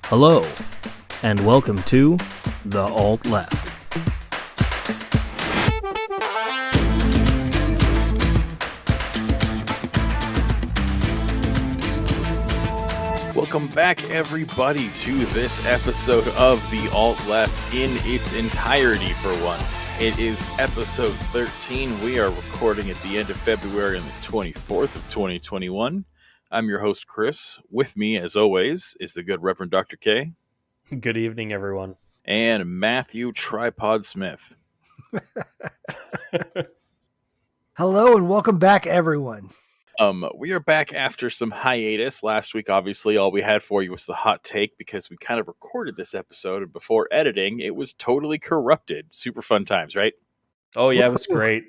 Hello, and welcome to The Alt Left. Welcome back, everybody, to this episode of The Alt Left in its entirety for once. It is episode 13. We are recording at the end of February on the 24th of 2021. I'm your host, Chris. With me, as always, is the good Reverend Dr. K. Good evening, everyone. And Matthew Tripod Smith. Hello and welcome back, everyone. We are back after some hiatus. Last week, obviously, all we had for you was the hot take because we kind of recorded this episode, and before editing, it was totally corrupted. Super fun times, right? Oh yeah, it was great.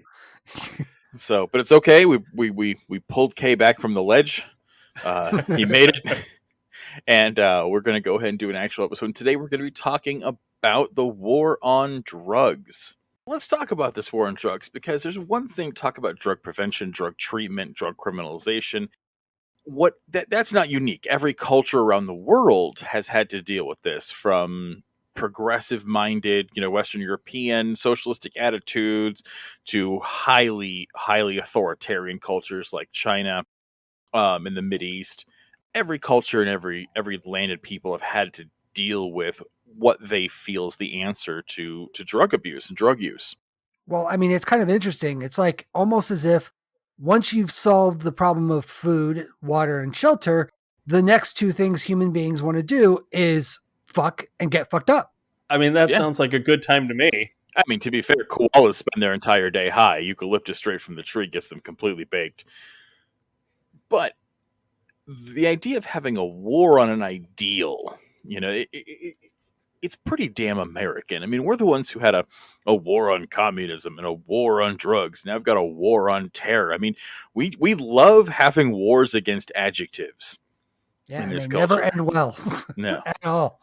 So, but it's okay. We pulled K back from the ledge. He made it, and we're going to go ahead and do an actual episode. And today, we're going to be talking about the war on drugs. Let's talk about this war on drugs, because there's one thing to talk about drug prevention, drug treatment, drug criminalization. That's not unique. Every culture around the world has had to deal with this, from progressive-minded, Western European socialistic attitudes to highly authoritarian cultures like China, in the Mideast. Every culture and every landed people have had to deal with what they feel is the answer to drug abuse and drug use. Well, I mean, it's kind of interesting. It's like almost as if once you've solved the problem of food, water, and shelter, the next two things human beings want to do is fuck and get fucked up. I mean, that sounds like a good time to me. I mean, to be fair, koalas spend their entire day high. Eucalyptus straight from the tree gets them completely baked. But the idea of having a war on an ideal, it's pretty damn American. I mean, we're the ones who had a war on communism and a war on drugs. Now I've got a war on terror. I mean, we love having wars against adjectives. Yeah, in and this they culture. never end well. No. At all.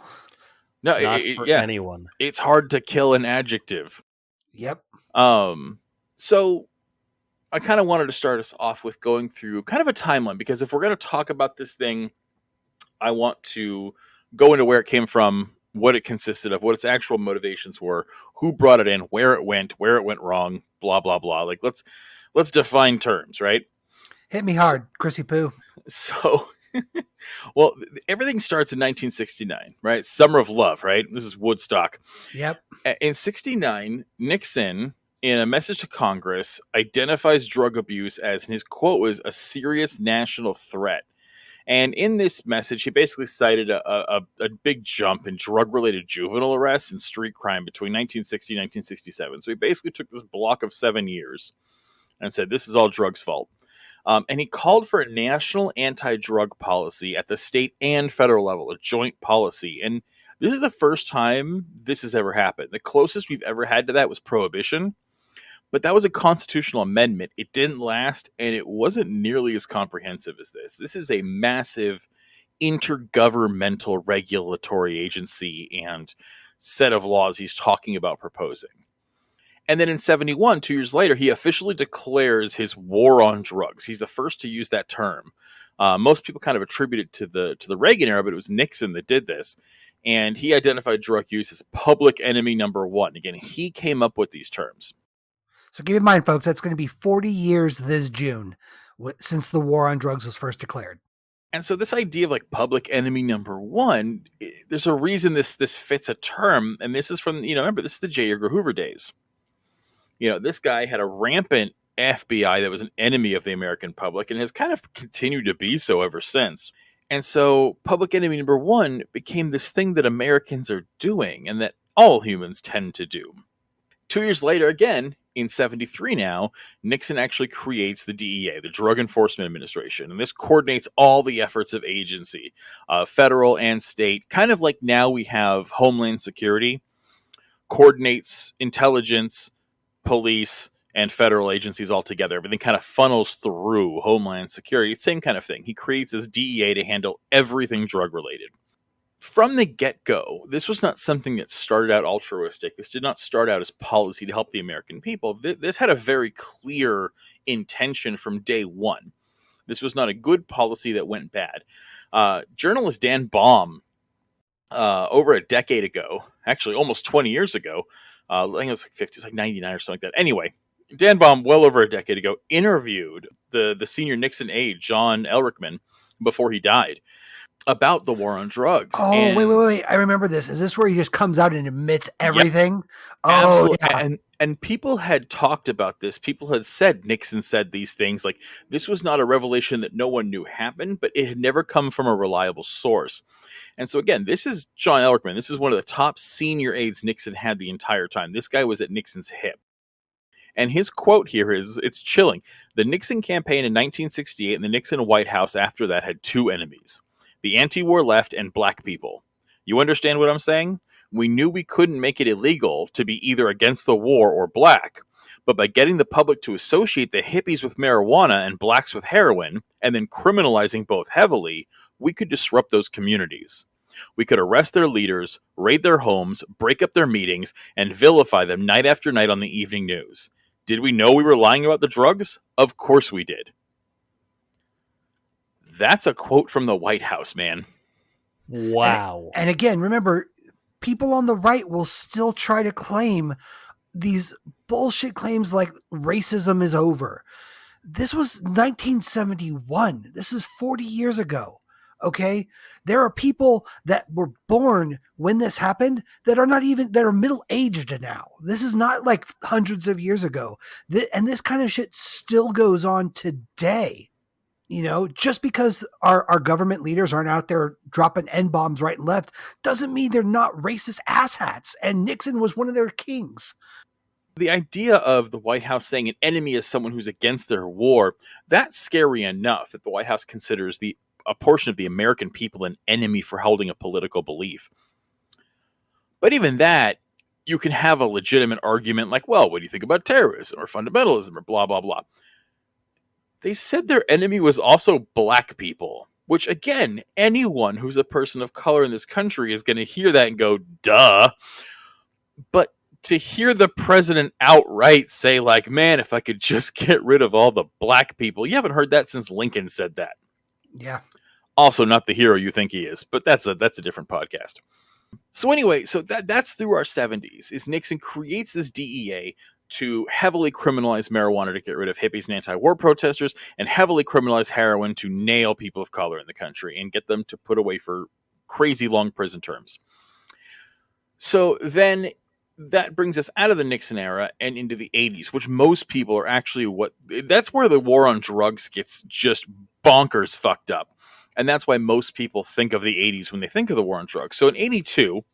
No, Not for anyone. It's hard to kill an adjective. Yep. So I kind of wanted to start us off with going through kind of a timeline, because if we're going to talk about this thing, I want to go into where it came from, what it consisted of, what its actual motivations were, who brought it in, where it went wrong, blah, blah, blah. Like, let's define terms, right? Hit me hard, Chrissy Poo. So, well, everything starts in 1969, right? Summer of Love, right? This is Woodstock. Yep. In 69, Nixon, in a message to Congress, identifies drug abuse as, and his quote was, a serious national threat. And in this message, he basically cited a big jump in drug-related juvenile arrests and street crime between 1960 and 1967. So he basically took this block of 7 years and said, this is all drugs' fault. And he called for a national anti-drug policy at the state and federal level, a joint policy. And this is the first time this has ever happened. The closest we've ever had to that was prohibition. But that was a constitutional amendment. It didn't last, and it wasn't nearly as comprehensive as this. This is a massive intergovernmental regulatory agency and set of laws he's talking about proposing. And then in 71, 2 years later, he officially declares his war on drugs. He's the first to use that term. Most people kind of attribute it to the Reagan era, but it was Nixon that did this. And he identified drug use as public enemy number one. Again, he came up with these terms. So keep in mind, folks, that's going to be 40 years this June since the war on drugs was first declared. And so this idea of like public enemy number one, there's a reason this fits a term. And this is from, remember, this is the J. Edgar Hoover days. This guy had a rampant FBI that was an enemy of the American public and has kind of continued to be so ever since. And so public enemy number one became this thing that Americans are doing and that all humans tend to do. 2 years later, again, in 73 now, Nixon actually creates the DEA, the Drug Enforcement Administration. And this coordinates all the efforts of agency, federal and state. Kind of like now we have Homeland Security, coordinates intelligence, police, and federal agencies all together. Everything kind of funnels through Homeland Security. Same kind of thing. He creates this DEA to handle everything drug-related. From the get-go, this was not something that started out altruistic. This did not start out as policy to help the American people. This had a very clear intention from day one. This was not a good policy that went bad. Journalist Dan Baum over a decade ago, actually almost 20 years ago. I think it was like 50, it's like 99 or something like that. Anyway, Dan Baum, well over a decade ago, interviewed the senior Nixon aide, John Elrickman, before he died, about the war on drugs. Oh, And wait. I remember this. Is this where he just comes out and admits everything? Yep, Oh, absolutely. yeah. And people had talked about this. People had said Nixon said these things. Like, this was not a revelation that no one knew happened, but it had never come from a reliable source. And so, again, this is John Elrickman. This is one of the top senior aides Nixon had the entire time. This guy was at Nixon's hip. And his quote here is, it's chilling. The Nixon campaign in 1968 and the Nixon White House after that had two enemies, the anti-war left and black people. You understand what I'm saying? We knew we couldn't make it illegal to be either against the war or black, but by getting the public to associate the hippies with marijuana and blacks with heroin, and then criminalizing both heavily, we could disrupt those communities. We could arrest their leaders, raid their homes, break up their meetings, and vilify them night after night on the evening news. Did we know we were lying about the drugs? Of course we did. That's a quote from the White House, man. Wow. And again, remember, people on the right will still try to claim these bullshit claims like racism is over. This was 1971. This is 40 years ago. Okay. There are people that were born when this happened that are middle-aged now. This is not like hundreds of years ago. And this kind of shit still goes on today. Just because our government leaders aren't out there dropping N-bombs right and left doesn't mean they're not racist asshats. And Nixon was one of their kings. The idea of the White House saying an enemy is someone who's against their war, that's scary enough that the White House considers a portion of the American people an enemy for holding a political belief. But even that, you can have a legitimate argument like, well, what do you think about terrorism or fundamentalism or blah, blah, blah. They said their enemy was also black people, which, again, anyone who's a person of color in this country is going to hear that and go, duh. But to hear the president outright say, like, man, if I could just get rid of all the black people, you haven't heard that since Lincoln said that. Yeah. Also not the hero you think he is, but that's a different podcast. So anyway, that's through our 70s, is Nixon creates this DEA to heavily criminalize marijuana to get rid of hippies and anti-war protesters, and heavily criminalize heroin to nail people of color in the country and get them to put away for crazy long prison terms. So then that brings us out of the Nixon era and into the 80s, which most people are actually that's where the war on drugs gets just bonkers fucked up. And that's why most people think of the 80s when they think of the war on drugs. So in 82,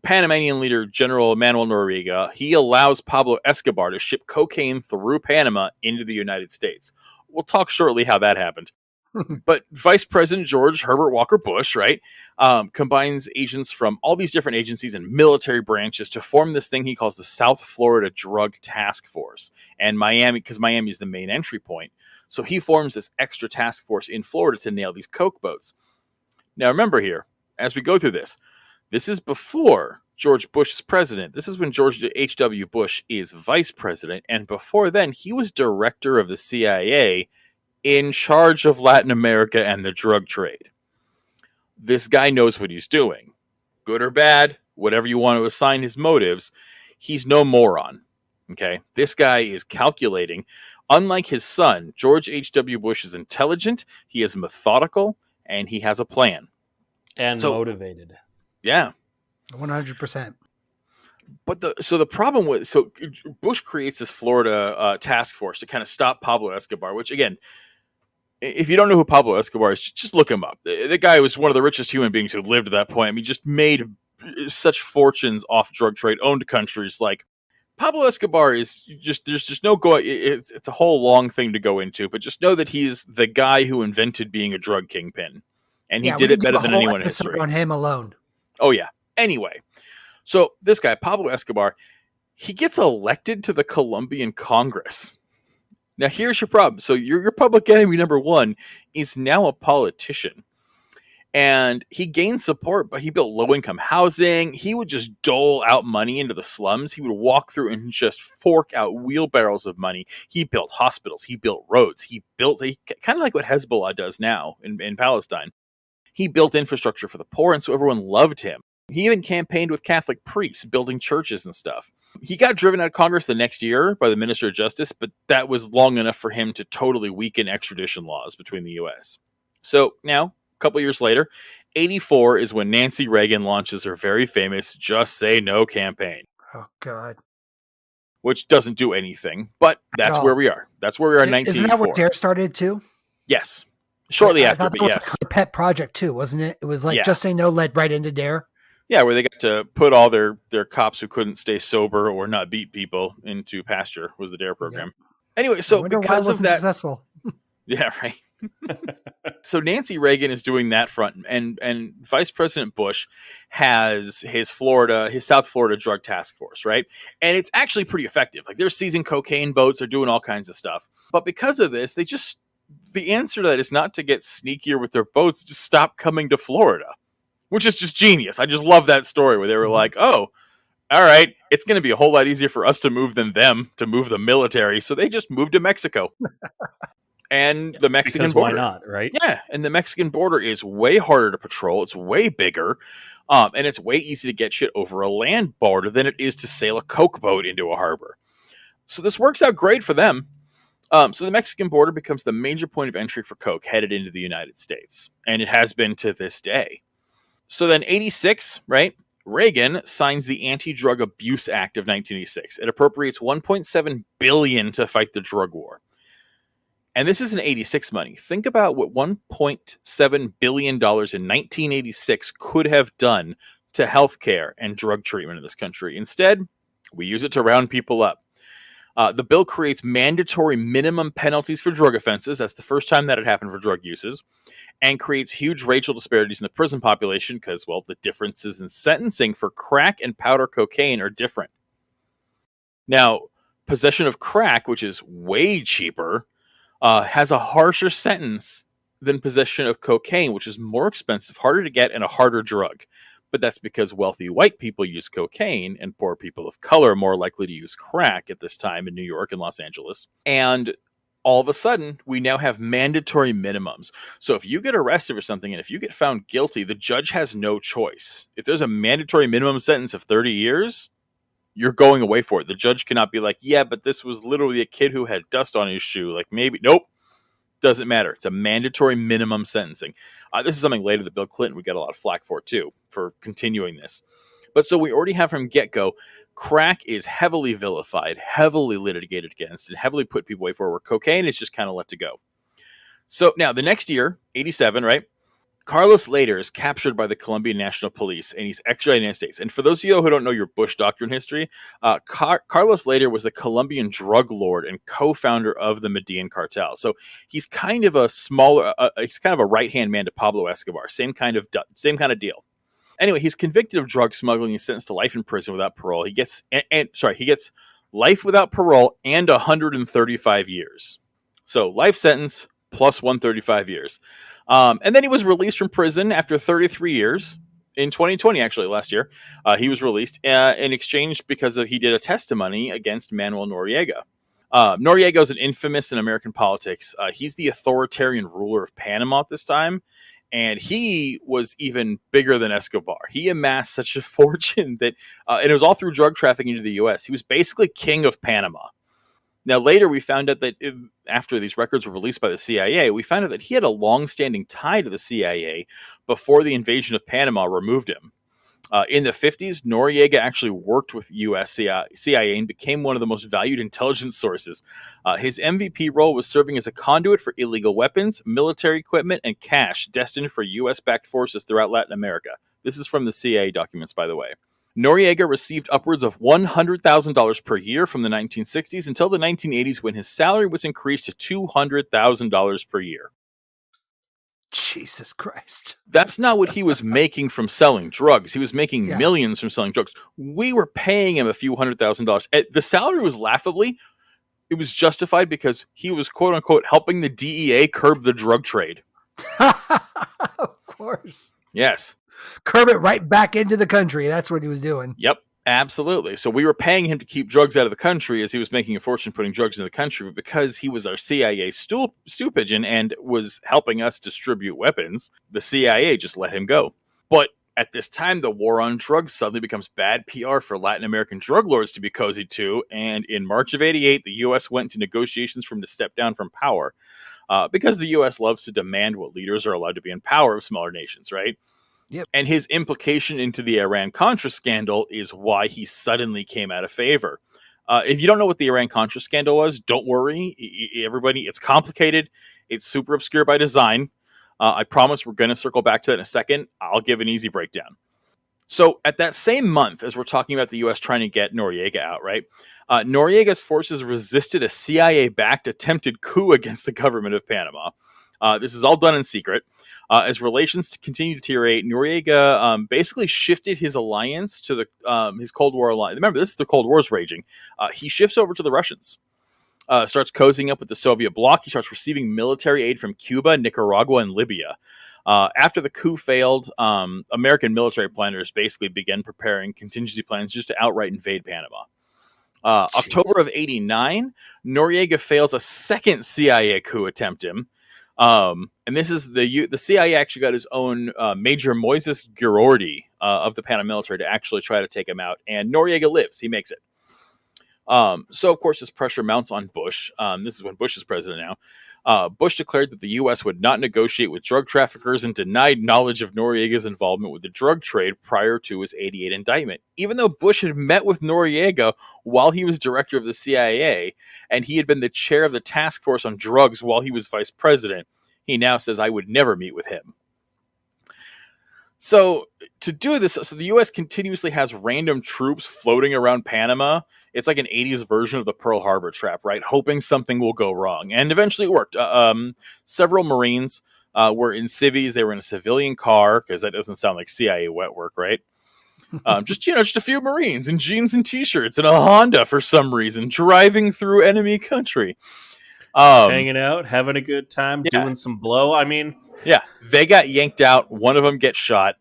Panamanian leader General Manuel Noriega, he allows Pablo Escobar to ship cocaine through Panama into the United States. We'll talk shortly how that happened. But Vice President George Herbert Walker Bush, right, combines agents from all these different agencies and military branches to form this thing he calls the South Florida Drug Task Force. And Miami, because Miami is the main entry point. So he forms this extra task force in Florida to nail these coke boats. Now, remember here, as we go through this is before George Bush is president. This is when George H.W. Bush is vice president. And before then, he was director of the CIA in charge of Latin America and the drug trade. This guy knows what he's doing. Good or bad, whatever you want to assign his motives, he's no moron. Okay? This guy is calculating. Unlike his son, George H.W. Bush is intelligent, he is methodical, and he has a plan. And motivated. Yeah. 100%. But the problem with Bush creates this Florida task force to kind of stop Pablo Escobar, which, again, if you don't know who Pablo Escobar is, just look him up. The guy was one of the richest human beings who lived at that point. I mean, just made such fortunes off drug trade, owned countries. Like, Pablo Escobar is just, there's just no going. It's a whole long thing to go into, but just know that he's the guy who invented being a drug kingpin, and he did it better than anyone in history. On him alone. Oh yeah. Anyway, so this guy Pablo Escobar, he gets elected to the Colombian Congress. Now, here's your problem. So your public enemy number one is now a politician. And he gained support, but he built low-income housing. He would just dole out money into the slums. He would walk through and just fork out wheelbarrows of money. He built hospitals. He built roads. He kind of like what Hezbollah does now in Palestine. He built infrastructure for the poor, and so everyone loved him. He even campaigned with Catholic priests, building churches and stuff. He got driven out of Congress the next year by the Minister of Justice, but that was long enough for him to totally weaken extradition laws between the U.S. So now, a couple years later, 1984 is when Nancy Reagan launches her very famous Just Say No campaign. Oh, God. Which doesn't do anything, but that's where we are. That's where we are in 1984. Isn't that where DARE started, too? Yes. Shortly after, thought but that was yes. like a pet project, too, wasn't it? It was like Just Say No led right into DARE. Yeah, where they got to put all their cops who couldn't stay sober or not beat people into pasture was the DARE program. Yep. Anyway, so because of that, successful. Yeah, right. So Nancy Reagan is doing that front, and Vice President Bush has his South Florida drug task force, right? And it's actually pretty effective. Like, they're seizing cocaine boats, they're doing all kinds of stuff. But because of this, the answer to that is not to get sneakier with their boats, just stop coming to Florida. Which is just genius. I just love that story where they were like, oh, all right, it's going to be a whole lot easier for us to move than them to move the military. So they just moved to Mexico. And the Mexican border. Why not, right? Yeah, and the Mexican border is way harder to patrol. It's way bigger. And it's way easier to get shit over a land border than it is to sail a coke boat into a harbor. So this works out great for them. So the Mexican border becomes the major point of entry for coke headed into the United States. And it has been to this day. So then 1986, right? Reagan signs the Anti-Drug Abuse Act of 1986. It appropriates $1.7 billion to fight the drug war. And this is in 86 money. Think about what $1.7 billion in 1986 could have done to healthcare and drug treatment in this country. Instead, we use it to round people up. The bill creates mandatory minimum penalties for drug offenses. That's the first time that had happened for drug uses. And creates huge racial disparities in the prison population because, well, the differences in sentencing for crack and powder cocaine are different. Now, possession of crack, which is way cheaper, has a harsher sentence than possession of cocaine, which is more expensive, harder to get, and a harder drug. But that's because wealthy white people use cocaine and poor people of color are more likely to use crack at this time in New York and Los Angeles. And all of a sudden, we now have mandatory minimums. So if you get arrested for something and if you get found guilty, the judge has no choice. If there's a mandatory minimum sentence of 30 years, you're going away for it. The judge cannot be like, yeah, but this was literally a kid who had dust on his shoe. Like, maybe, nope, doesn't matter. It's a mandatory minimum sentencing. This is something later that Bill Clinton would get a lot of flack for, too, for continuing this. But so we already have from get-go, crack is heavily vilified, heavily litigated against, and heavily put people away for, where cocaine is just kind of let to go. So now the next year, 87, right? Carlos Lader is captured by the Colombian National Police, and he's extradited to the United States. And for those of you who don't know your Bush doctrine history, Carlos Lader was the Colombian drug lord and co-founder of the Medellin cartel. So he's kind of a he's kind of a right-hand man to Pablo Escobar. Same kind of deal. Anyway, he's convicted of drug smuggling and sentenced to life in prison without parole. He gets life without parole and 135 years. So life sentence plus 135 years. And then he was released from prison after 33 years. In 2020, actually, last year, he was released in exchange because he did a testimony against Manuel Noriega. Noriega is an infamous in American politics. He's the authoritarian ruler of Panama at this time. And he was even bigger than Escobar. He amassed such a fortune that, and it was all through drug trafficking into the U.S. He was basically king of Panama. Now, later we found out that after these records were released by the CIA, we found out that he had a long-standing tie to the CIA before the invasion of Panama removed him. In the 50s, Noriega actually worked with U.S. CIA and became one of the most valued intelligence sources. His MVP role was serving as a conduit for illegal weapons, military equipment, and cash destined for U.S.-backed forces throughout Latin America. This is from the CIA documents, by the way. Noriega received upwards of $100,000 per year from the 1960s until the 1980s, when his salary was increased to $200,000 per year. Jesus Christ. That's not what he was making from selling drugs. He was making millions from selling drugs. We were paying him a few $100,000. The salary was laughably, it was justified because he was, quote unquote, helping the DEA curb the drug trade. Of course. Yes. Curb it right back into the country. That's what he was doing. Yep. Absolutely. So we were paying him to keep drugs out of the country as he was making a fortune putting drugs in the country. But because he was our CIA stool pigeon and was helping us distribute weapons, the CIA just let him go. But at this time, the war on drugs suddenly becomes bad PR for Latin American drug lords to be cozied to. And in March of 88, the U.S. went to negotiations for him to step down from power because the U.S. loves to demand what leaders are allowed to be in power of smaller nations, right? Yep. And his implication into the Iran-Contra scandal is why he suddenly came out of favor. If you don't know what the Iran-Contra scandal was, don't worry. Everybody, it's complicated. It's super obscure by design. I promise we're going to circle back to that in a second. I'll give an easy breakdown. So at that same month, as we're talking about the U.S. trying to get Noriega out, right? Noriega's forces resisted a CIA-backed attempted coup against the government of Panama. This is all done in secret. As relations continue to deteriorate, Noriega basically shifted his alliance to the his Cold War alliance. Remember, this is the Cold War's raging. He shifts over to the Russians. Starts cozying up with the Soviet bloc. He starts receiving military aid from Cuba, Nicaragua, and Libya. After the coup failed, American military planners basically began preparing contingency plans just to outright invade Panama. October of 89, Noriega fails a second CIA coup attempt and this is the CIA actually got his own Major Moises Giroardi of the Panama military to actually try to take him out. And Noriega lives. He makes it. So, of course, this pressure mounts on Bush. This is when Bush is president now. Bush declared that the U.S. would not negotiate with drug traffickers and denied knowledge of Noriega's involvement with the drug trade prior to his 88 indictment. Even though Bush had met with Noriega while he was director of the CIA, and he had been the chair of the task force on drugs while he was vice president, he now says, I would never meet with him. So to do this, so the U.S. continuously has random troops floating around Panama. It's like an 80s version of the Pearl Harbor trap, right? Hoping something will go wrong. And eventually it worked. Several Marines were in civvies. They were in a civilian car, because that doesn't sound like CIA wet work, right? Just a few Marines in jeans and T-shirts and a Honda for some reason, driving through enemy country. Hanging out, having a good time, yeah. doing some blow. I mean... Yeah, they got yanked out. One of them gets shot.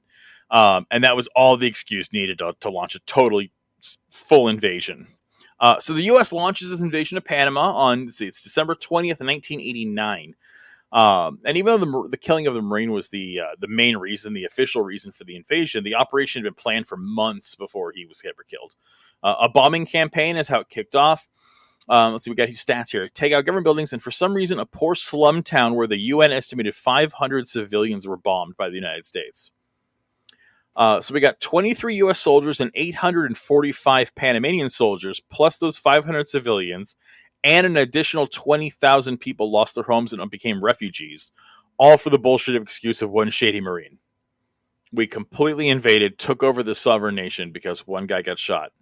And that was all the excuse needed to launch a totally full invasion. So the U.S. launches this invasion of Panama on, it's December 20th, 1989. And even though the killing of the Marine was the main reason, the official reason for the invasion, the operation had been planned for months before he was ever killed. A bombing campaign is how it kicked off. Let's see, we got his stats here. Take out government buildings, and for some reason, a poor slum town where the UN estimated 500 civilians were bombed by the United States. So we got 23 U.S. soldiers and 845 Panamanian soldiers, plus those 500 civilians, and an additional 20,000 people lost their homes and became refugees, all for the bullshit excuse of one shady Marine. We completely invaded, took over the sovereign nation because one guy got shot.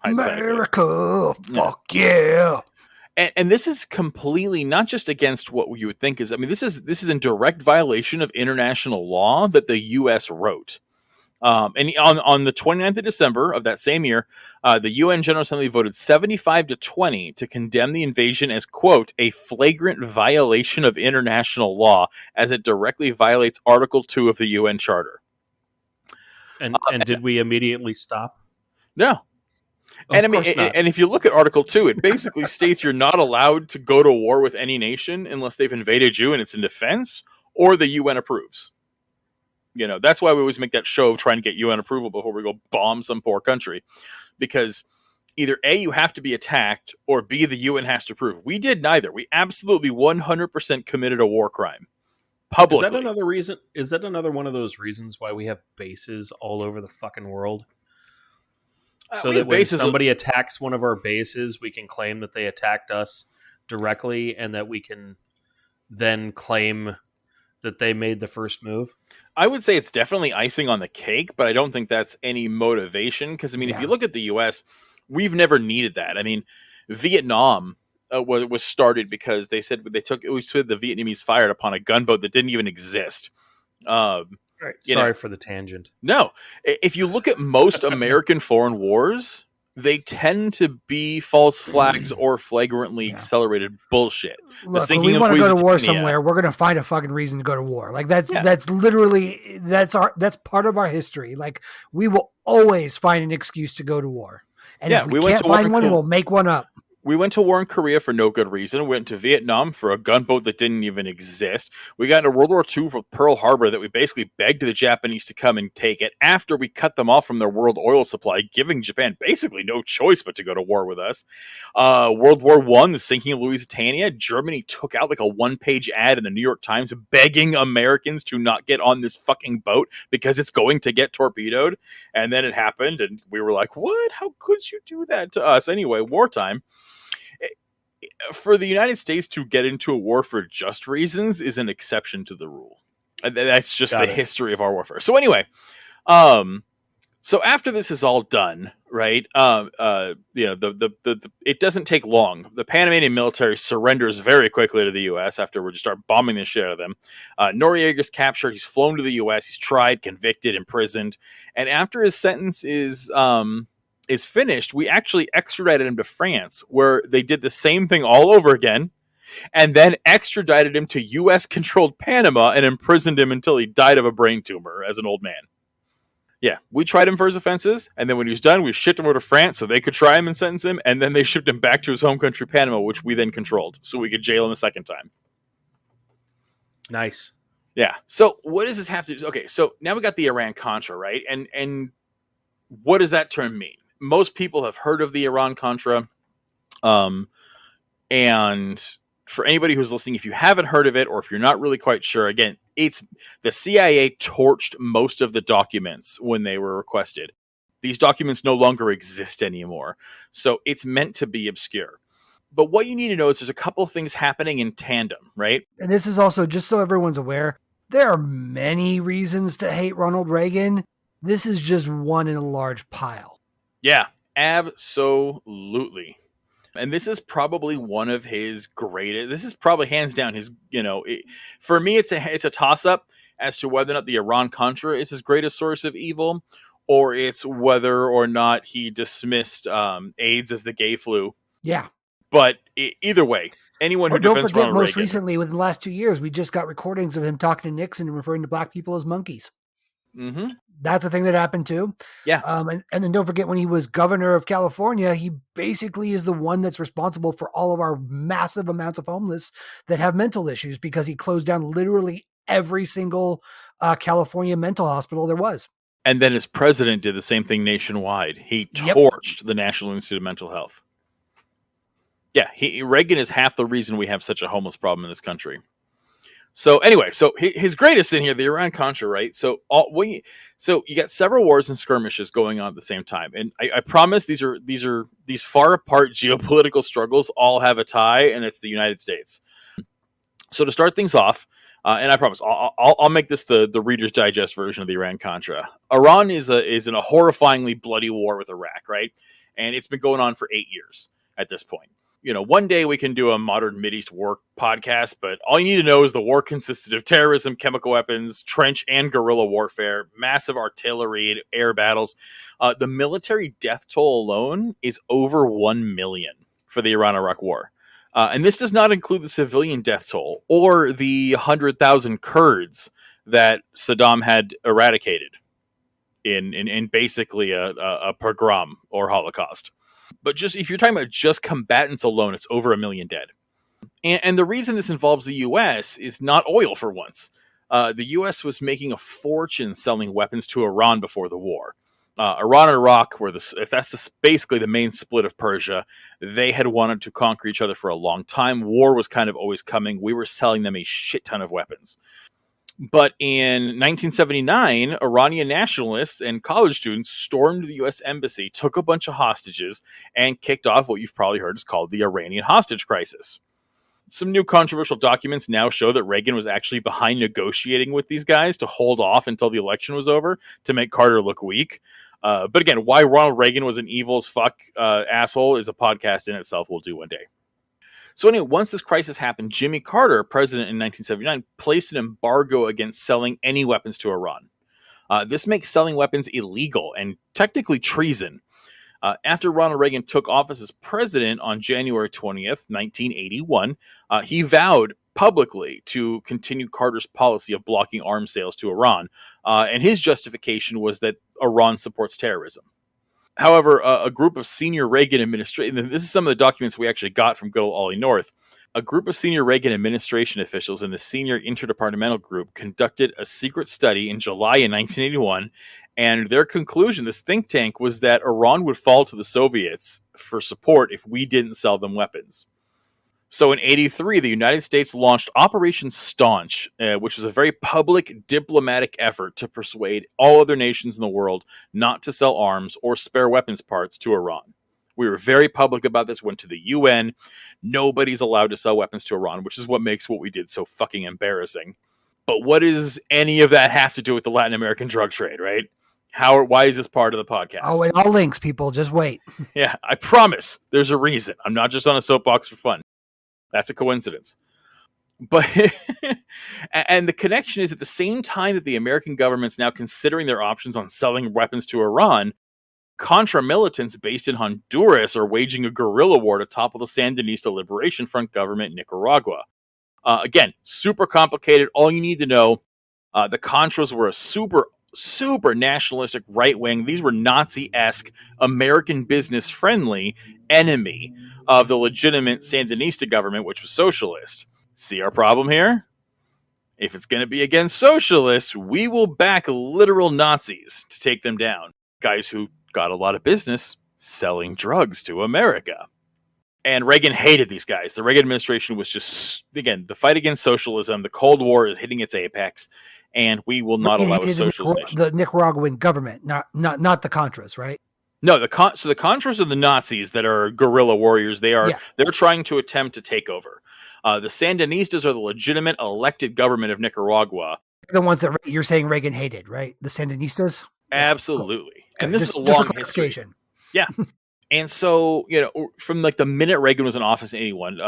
America, fuck yeah. And this is completely not just against what you would think is, I mean, this is in direct violation of international law that the U.S. wrote. And on the 29th of December of that same year, the UN General Assembly voted 75-20 to condemn the invasion as, quote, a flagrant violation of international law as it directly violates Article 2 of the UN Charter. And did we immediately stop? No. And I mean, and if you look at Article 2, it basically states you're not allowed to go to war with any nation unless they've invaded you and it's in defense, or the UN approves. You know, that's why we always make that show of trying to get UN approval before we go bomb some poor country. Because either A, you have to be attacked, or B, the UN has to approve. We did neither. We absolutely 100% committed a war crime. Publicly. Is that another reason? Is that another one of those reasons why we have bases all over the fucking world? So that when somebody attacks one of our bases, we can claim that they attacked us directly, and that we can then claim that they made the first move? I would say it's definitely icing on the cake, but I don't think that's any motivation. Because, I mean, if you look at the U.S., we've never needed that. I mean, Vietnam was started because they said the Vietnamese fired upon a gunboat that didn't even exist. Right. Sorry for the tangent. No. If you look at most American foreign wars, they tend to be false flags or flagrantly accelerated bullshit. Look, when we want to go to war somewhere, we're going to find a fucking reason to go to war. Like that's literally that's part of our history. Like we will always find an excuse to go to war. And if we can't find one, we'll make one up. We went to war in Korea for no good reason. We went to Vietnam for a gunboat that didn't even exist. We got into World War II for Pearl Harbor that we basically begged the Japanese to come and take it after we cut them off from their world oil supply, giving Japan basically no choice but to go to war with us. World War I, the sinking of Lusitania, Germany took out like a one-page ad in the New York Times begging Americans to not get on this fucking boat because it's going to get torpedoed. And then it happened, and we were like, what? How could you do that to us? Anyway, wartime. For the United States to get into a war for just reasons is an exception to the rule. That's just the history of our warfare. So anyway, so after this is all done, right? It doesn't take long. The Panamanian military surrenders very quickly to the U.S. after we just start bombing the shit out of them. Noriega's captured. He's flown to the U.S. He's tried, convicted, imprisoned, and after his sentence is finished, we actually extradited him to France, where they did the same thing all over again, and then extradited him to U.S.-controlled Panama and imprisoned him until he died of a brain tumor as an old man. Yeah, we tried him for his offenses, and then when he was done, we shipped him over to France so they could try him and sentence him, and then they shipped him back to his home country, Panama, which we then controlled, so we could jail him a second time. Nice. Yeah, so what does this have to do? Okay, so now we got the Iran-Contra, right? And what does that term mean? Most people have heard of the Iran-Contra. And for anybody who's listening, if you haven't heard of it, or if you're not really quite sure, again, it's the CIA torched most of the documents when they were requested. These documents no longer exist anymore. So it's meant to be obscure. But what you need to know is there's a couple things happening in tandem, right? And this is also, just so everyone's aware, there are many reasons to hate Ronald Reagan. This is just one in a large pile. Yeah, absolutely. And this is probably one of his greatest. This is probably hands down his, for me, it's a toss up as to whether or not the Iran-Contra is his greatest source of evil, or it's whether or not he dismissed AIDS as the gay flu. Yeah. But either way, anyone who defends Ronald Reagan. Most recently, within the last 2 years, we just got recordings of him talking to Nixon and referring to black people as monkeys. Mm-hmm. That's a thing that happened too. Yeah. And then don't forget, when he was governor of California, he basically is the one that's responsible for all of our massive amounts of homeless that have mental issues, because he closed down literally every single California mental hospital there was. And then as president did the same thing nationwide. He torched the National Institute of Mental Health. Yeah, Reagan is half the reason we have such a homeless problem in this country. So anyway, so his greatest in here, the Iran-Contra, right? So you got several wars and skirmishes going on at the same time, and I promise these far apart geopolitical struggles all have a tie, and it's the United States. So to start things off, and I promise I'll make this the Reader's Digest version of the Iran-Contra. Iran is in a horrifyingly bloody war with Iraq, right? And it's been going on for 8 years at this point. One day we can do a modern Mideast war podcast, but all you need to know is the war consisted of terrorism, chemical weapons, trench and guerrilla warfare, massive artillery, air battles. The military death toll alone is over 1 million for the Iran-Iraq war. And this does not include the civilian death toll or the 100,000 Kurds that Saddam had eradicated in basically a pogrom or Holocaust. But just if you're talking about just combatants alone, it's over 1 million dead. And the reason this involves the U.S. is not oil for once. The U.S. was making a fortune selling weapons to Iran before the war. Iran and Iraq were basically the main split of Persia. They had wanted to conquer each other for a long time. War was kind of always coming. We were selling them a shit ton of weapons. But in 1979, Iranian nationalists and college students stormed the U.S. embassy, took a bunch of hostages, and kicked off what you've probably heard is called the Iranian hostage crisis. Some new controversial documents now show that Reagan was actually behind negotiating with these guys to hold off until the election was over to make Carter look weak. But again, why Ronald Reagan was an evil as fuck asshole is a podcast in itself we'll do one day. So anyway, once this crisis happened, Jimmy Carter, president in 1979, placed an embargo against selling any weapons to Iran. This makes selling weapons illegal and technically treason. After Ronald Reagan took office as president on January 20th, 1981, he vowed publicly to continue Carter's policy of blocking arms sales to Iran. And his justification was that Iran supports terrorism. However, a group of senior Reagan administration, this is some of the documents we actually got from good old Ollie North, a group of senior Reagan administration officials in the senior interdepartmental group conducted a secret study in July in 1981, and their conclusion, this think tank, was that Iran would fall to the Soviets for support if we didn't sell them weapons. So in 83, the United States launched Operation Staunch, which was a very public diplomatic effort to persuade all other nations in the world not to sell arms or spare weapons parts to Iran. We were very public about this, went to the UN. Nobody's allowed to sell weapons to Iran, which is what makes what we did so fucking embarrassing. But what does any of that have to do with the Latin American drug trade, right? Why is this part of the podcast? Oh, it all links, people. Just wait. Yeah, I promise there's a reason. I'm not just on a soapbox for fun. That's a coincidence. But and the connection is at the same time that the American government's now considering their options on selling weapons to Iran, Contra militants based in Honduras are waging a guerrilla war to topple the Sandinista Liberation Front government in Nicaragua. Again, super complicated. All you need to know, the Contras were a super nationalistic right wing. These were Nazi-esque, American business friendly enemy of the legitimate Sandinista government, which was socialist. See our problem here? If it's going to be against socialists, we will back literal Nazis to take them down. Guys who got a lot of business selling drugs to America. And Reagan hated these guys. The Reagan administration was just, again, the fight against socialism. The Cold War is hitting its apex, and we will not allow a socialist nation. The Nicaraguan government, not the Contras, right? No, so the Contras are the Nazis that are guerrilla warriors. They're trying to attempt to take over. The Sandinistas are the legitimate elected government of Nicaragua. The ones that you're saying Reagan hated, right? The Sandinistas? Absolutely. Cool. And this is a long history. Yeah. And so, from like the minute Reagan was in office in 81,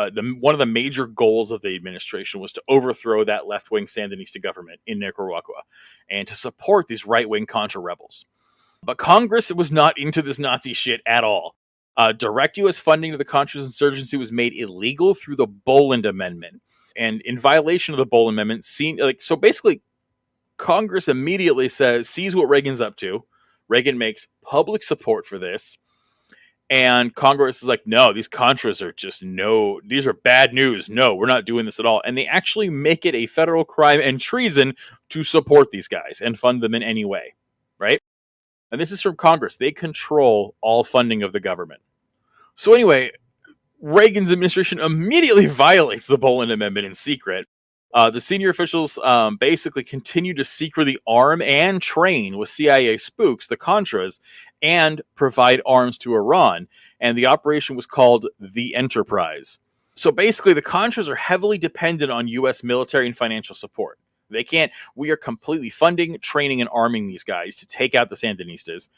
one of the major goals of the administration was to overthrow that left-wing Sandinista government in Nicaragua and to support these right-wing Contra rebels. But Congress was not into this Nazi shit at all. Direct U.S. funding to the Contras insurgency was made illegal through the Boland Amendment. And in violation of the Boland Amendment, so basically, Congress immediately sees what Reagan's up to. Reagan makes public support for this. And Congress is like, no, these Contras are these are bad news. No, we're not doing this at all. And they actually make it a federal crime and treason to support these guys and fund them in any way, right? And this is from Congress. They control all funding of the government. So anyway, Reagan's administration immediately violates the Boland Amendment in secret. The senior officials basically continue to secretly arm and train with CIA spooks, the Contras, and provide arms to Iran. And the operation was called the Enterprise. So basically, the Contras are heavily dependent on U.S. military and financial support. We are completely funding, training, and arming these guys to take out the Sandinistas.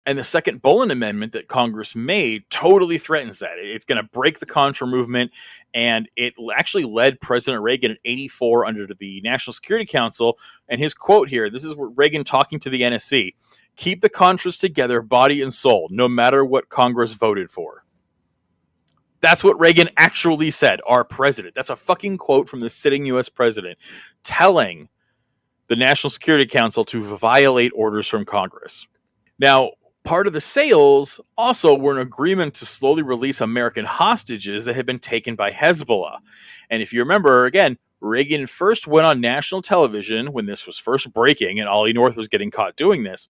And the second Boland Amendment that Congress made totally threatens that. It's going to break the Contra movement, and it actually led President Reagan in 84 under the National Security Council. And his quote here, this is Reagan talking to the NSC, "Keep the Contras together, body and soul, no matter what Congress voted for." That's what Reagan actually said, our president. That's a fucking quote from the sitting U.S. president telling the National Security Council to violate orders from Congress. Now, part of the sales also were an agreement to slowly release American hostages that had been taken by Hezbollah. And if you remember, again, Reagan first went on national television when this was first breaking and Ollie North was getting caught doing this,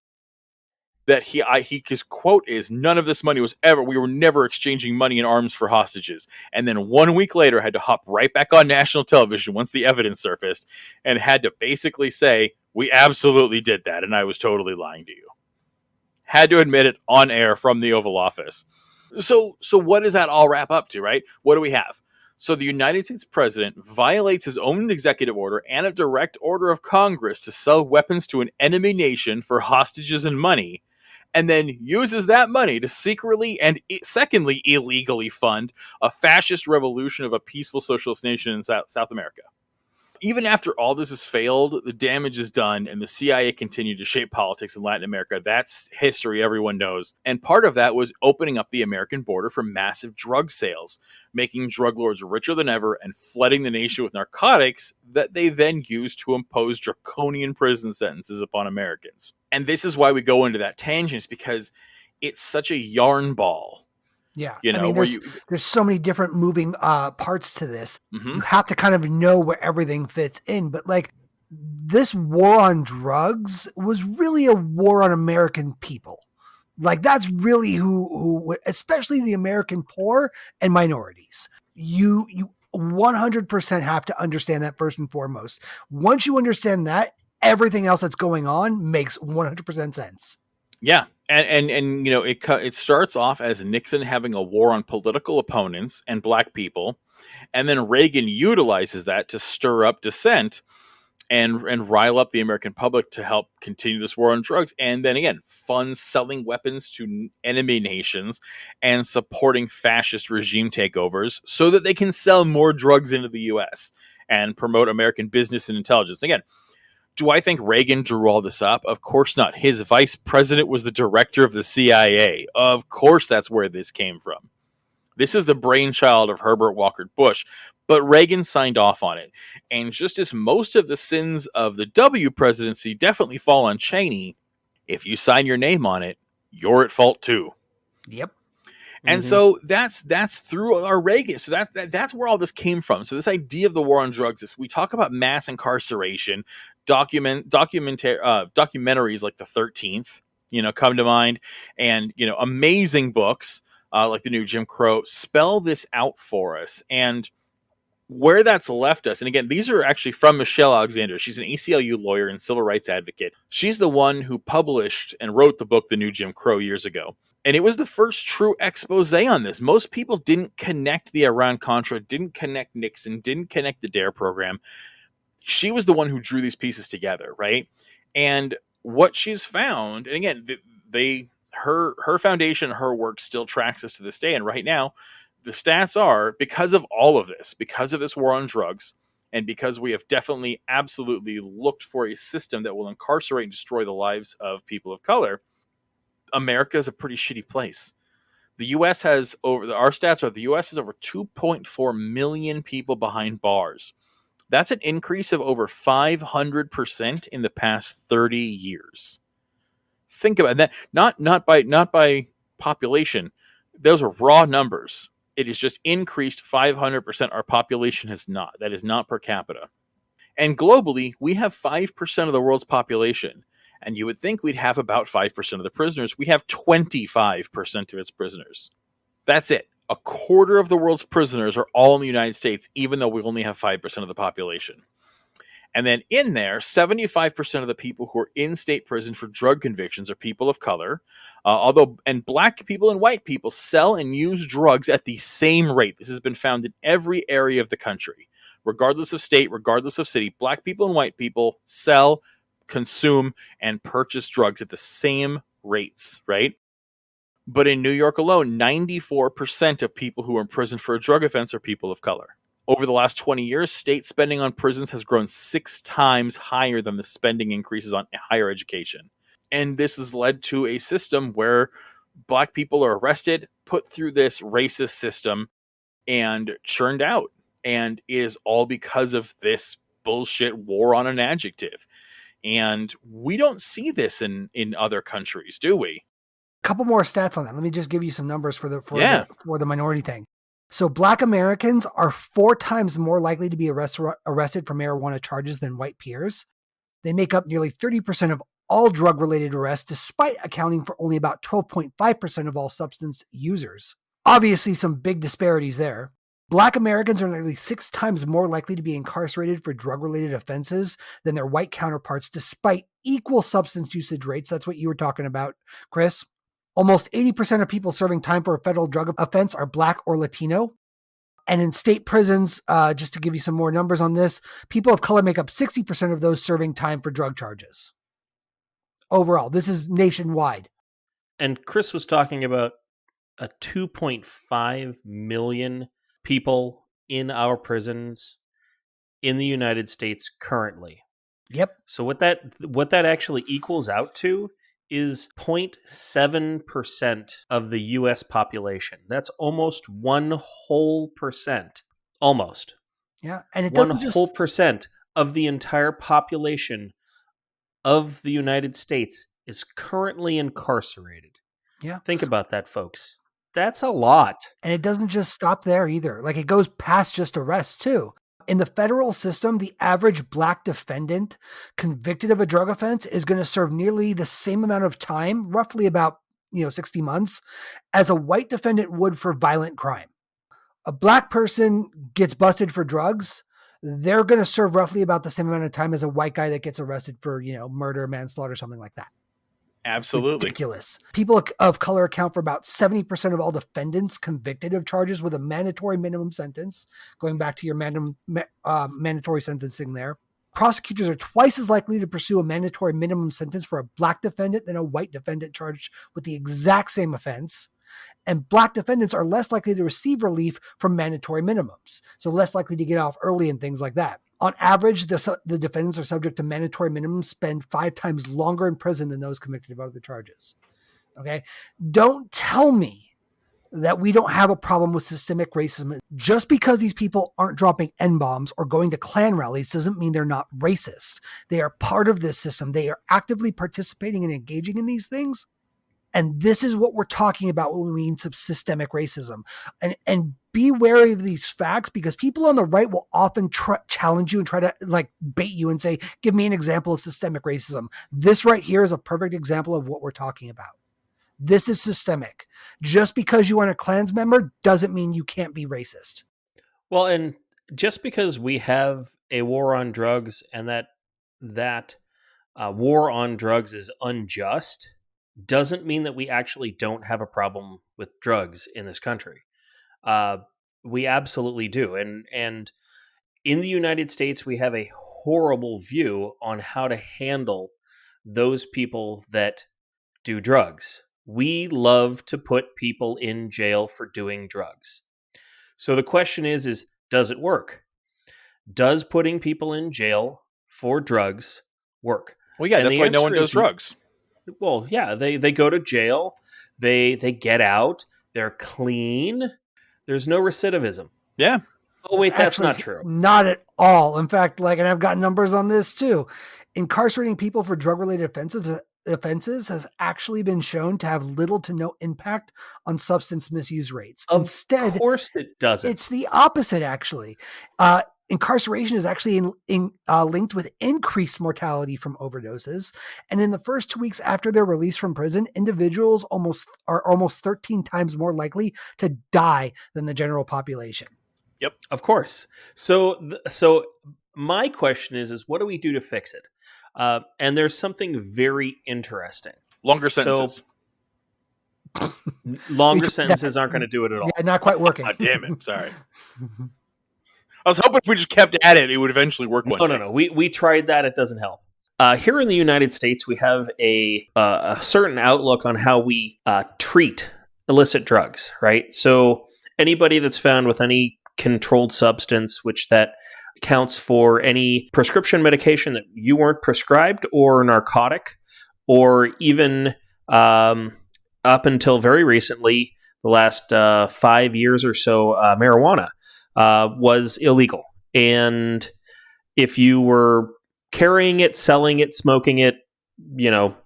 that his quote is, "None of this money we were never exchanging money and arms for hostages." And then 1 week later had to hop right back on national television once the evidence surfaced and had to basically say, "We absolutely did that, and I was totally lying to you." Had to admit it on air from the Oval Office. So what does that all wrap up to, right? What do we have? So the United States president violates his own executive order and a direct order of Congress to sell weapons to an enemy nation for hostages and money, and then uses that money to secretly and secondly illegally fund a fascist revolution of a peaceful socialist nation in South America. Even after all this has failed, the damage is done, and the CIA continued to shape politics in Latin America. That's history everyone knows. And part of that was opening up the American border for massive drug sales, making drug lords richer than ever and flooding the nation with narcotics that they then used to impose draconian prison sentences upon Americans. And this is why we go into that tangent, because it's such a yarn ball. Yeah, You know, I mean, there's so many different moving parts to this. Mm-hmm. You have to kind of know where everything fits in. But like, this war on drugs was really a war on American people. Like, that's really who, especially the American poor and minorities. You 100% have to understand that first and foremost. Once you understand that, everything else that's going on makes 100% sense. Yeah, and you know, it starts off as Nixon having a war on political opponents and black people, and then Reagan utilizes that to stir up dissent and rile up the American public to help continue this war on drugs, and then again funds selling weapons to enemy nations and supporting fascist regime takeovers so that they can sell more drugs into the U.S. and promote American business and intelligence. Again, do I think Reagan drew all this up? Of course not. His vice president was the director of the CIA. Of course that's where this came from. This is the brainchild of Herbert Walker Bush, but Reagan signed off on it. And just as most of the sins of the W presidency definitely fall on Cheney, if you sign your name on it, you're at fault too. Yep. And so that's through our Reagan. So that's where all this came from. So this idea of the war on drugs is, we talk about mass incarceration, documentaries like The 13th, you know, come to mind, and you know, amazing books like The New Jim Crow spell this out for us. And where that's left us, and again, these are actually from Michelle Alexander. She's an ACLU lawyer and civil rights advocate. She's the one who published and wrote the book The New Jim Crow years ago. And it was the first true expose on this. Most people didn't connect the Iran-Contra, didn't connect Nixon, didn't connect the DARE program. She was the one who drew these pieces together, right? And what she's found, and again, her foundation, her work still tracks us to this day. And right now, the stats are, because of all of this, because of this war on drugs, and because we have definitely, absolutely looked for a system that will incarcerate and destroy the lives of people of color, America is a pretty shitty place. The U.S. has our stats are the U.S. has over 2.4 million people behind bars. That's an increase of over 500% in the past 30 years. Think about that. Not by population. Those are raw numbers. It has just increased 500%. Our population has not. That is not per capita. And globally, we have 5% of the world's population. And you would think we'd have about 5% of the prisoners. We have 25% of its prisoners. That's it. A quarter of the world's prisoners are all in the United States, even though we only have 5% of the population. And then in there, 75% of the people who are in state prison for drug convictions are people of color. And black people and white people sell and use drugs at the same rate. This has been found in every area of the country. Regardless of state, regardless of city, black people and white people sell, consume, and purchase drugs at the same rates, right? But in New York alone, 94% of people who are in prison for a drug offense are people of color. Over the last 20 years, state spending on prisons has grown 6 times higher than the spending increases on higher education. And this has led to a system where black people are arrested, put through this racist system, and churned out. And it is all because of this bullshit war on an adjective. And we don't see this in other countries, do we? A couple more stats on that. Let me just give you some numbers for the minority thing. So black Americans are 4 times more likely to be arrested for marijuana charges than white peers. They make up nearly 30% of all drug-related arrests, despite accounting for only about 12.5% of all substance users. Obviously, some big disparities there. Black Americans are nearly 6 times more likely to be incarcerated for drug-related offenses than their white counterparts, despite equal substance usage rates. That's what you were talking about, Chris. Almost 80% of people serving time for a federal drug offense are Black or Latino. And in state prisons, just to give you some more numbers on this, people of color make up 60% of those serving time for drug charges. Overall, this is nationwide. And Chris was talking about a 2.5 million people in our prisons in the United States currently. Yep. So what that actually equals out to is 0.7% of the US population. That's almost 1%. Almost. Yeah. And it One doesn't whole just percent of the entire population of the United States is currently incarcerated. Yeah. Think about that, folks. That's a lot. And it doesn't just stop there either. Like, it goes past just arrest too. In the federal system, the average Black defendant convicted of a drug offense is going to serve nearly the same amount of time, roughly about 60 months, as a white defendant would for violent crime. A Black person gets busted for drugs, they're going to serve roughly about the same amount of time as a white guy that gets arrested for, murder, manslaughter, something like that. Absolutely. Ridiculous. People of color account for about 70% of all defendants convicted of charges with a mandatory minimum sentence, going back to your mandatory sentencing there. Prosecutors are twice as likely to pursue a mandatory minimum sentence for a Black defendant than a white defendant charged with the exact same offense. And Black defendants are less likely to receive relief from mandatory minimums, so less likely to get off early and things like that. On average, the defendants are subject to mandatory minimums, spend 5 times longer in prison than those convicted of other charges. Okay? Don't tell me that we don't have a problem with systemic racism. Just because these people aren't dropping N-bombs or going to Klan rallies doesn't mean they're not racist. They are part of this system. They are actively participating and engaging in these things. And this is what we're talking about when we mean systemic racism. And be wary of these facts, because people on the right will often challenge you and try to bait you and say, give me an example of systemic racism. This right here is a perfect example of what we're talking about. This is systemic. Just because you aren't a Klans member doesn't mean you can't be racist. Well, and just because we have a war on drugs and that war on drugs is unjust doesn't mean that we actually don't have a problem with drugs in this country. We absolutely do. And in the United States, we have a horrible view on how to handle those people that do drugs. We love to put people in jail for doing drugs. So the question is does it work? Does putting people in jail for drugs work? Well, yeah, that's why no one does drugs. Well, yeah, they go to jail, they get out, they're clean, there's no recidivism. Yeah. Oh, wait, that's not true. Not at all. In fact, and I've got numbers on this too. Incarcerating people for drug-related offenses has actually been shown to have little to no impact on substance misuse rates. Instead, of course it doesn't. It's the opposite, actually. Incarceration is actually linked with increased mortality from overdoses. And in the first 2 weeks after their release from prison, individuals are almost 13 times more likely to die than the general population. Yep. Of course. So my question is what do we do to fix it? And there's something very interesting. Longer sentences. Longer sentences aren't going to do it at all. Yeah, not quite working. Oh, damn it. Sorry. I was hoping if we just kept at it, it would eventually work one day. No. We tried that. It doesn't help. Here in the United States, we have a certain outlook on how we treat illicit drugs, right? So anybody that's found with any controlled substance, which that counts for any prescription medication that you weren't prescribed, or narcotic, or even up until very recently, the last 5 years or so, marijuana was illegal. And if you were carrying it, selling it, smoking it,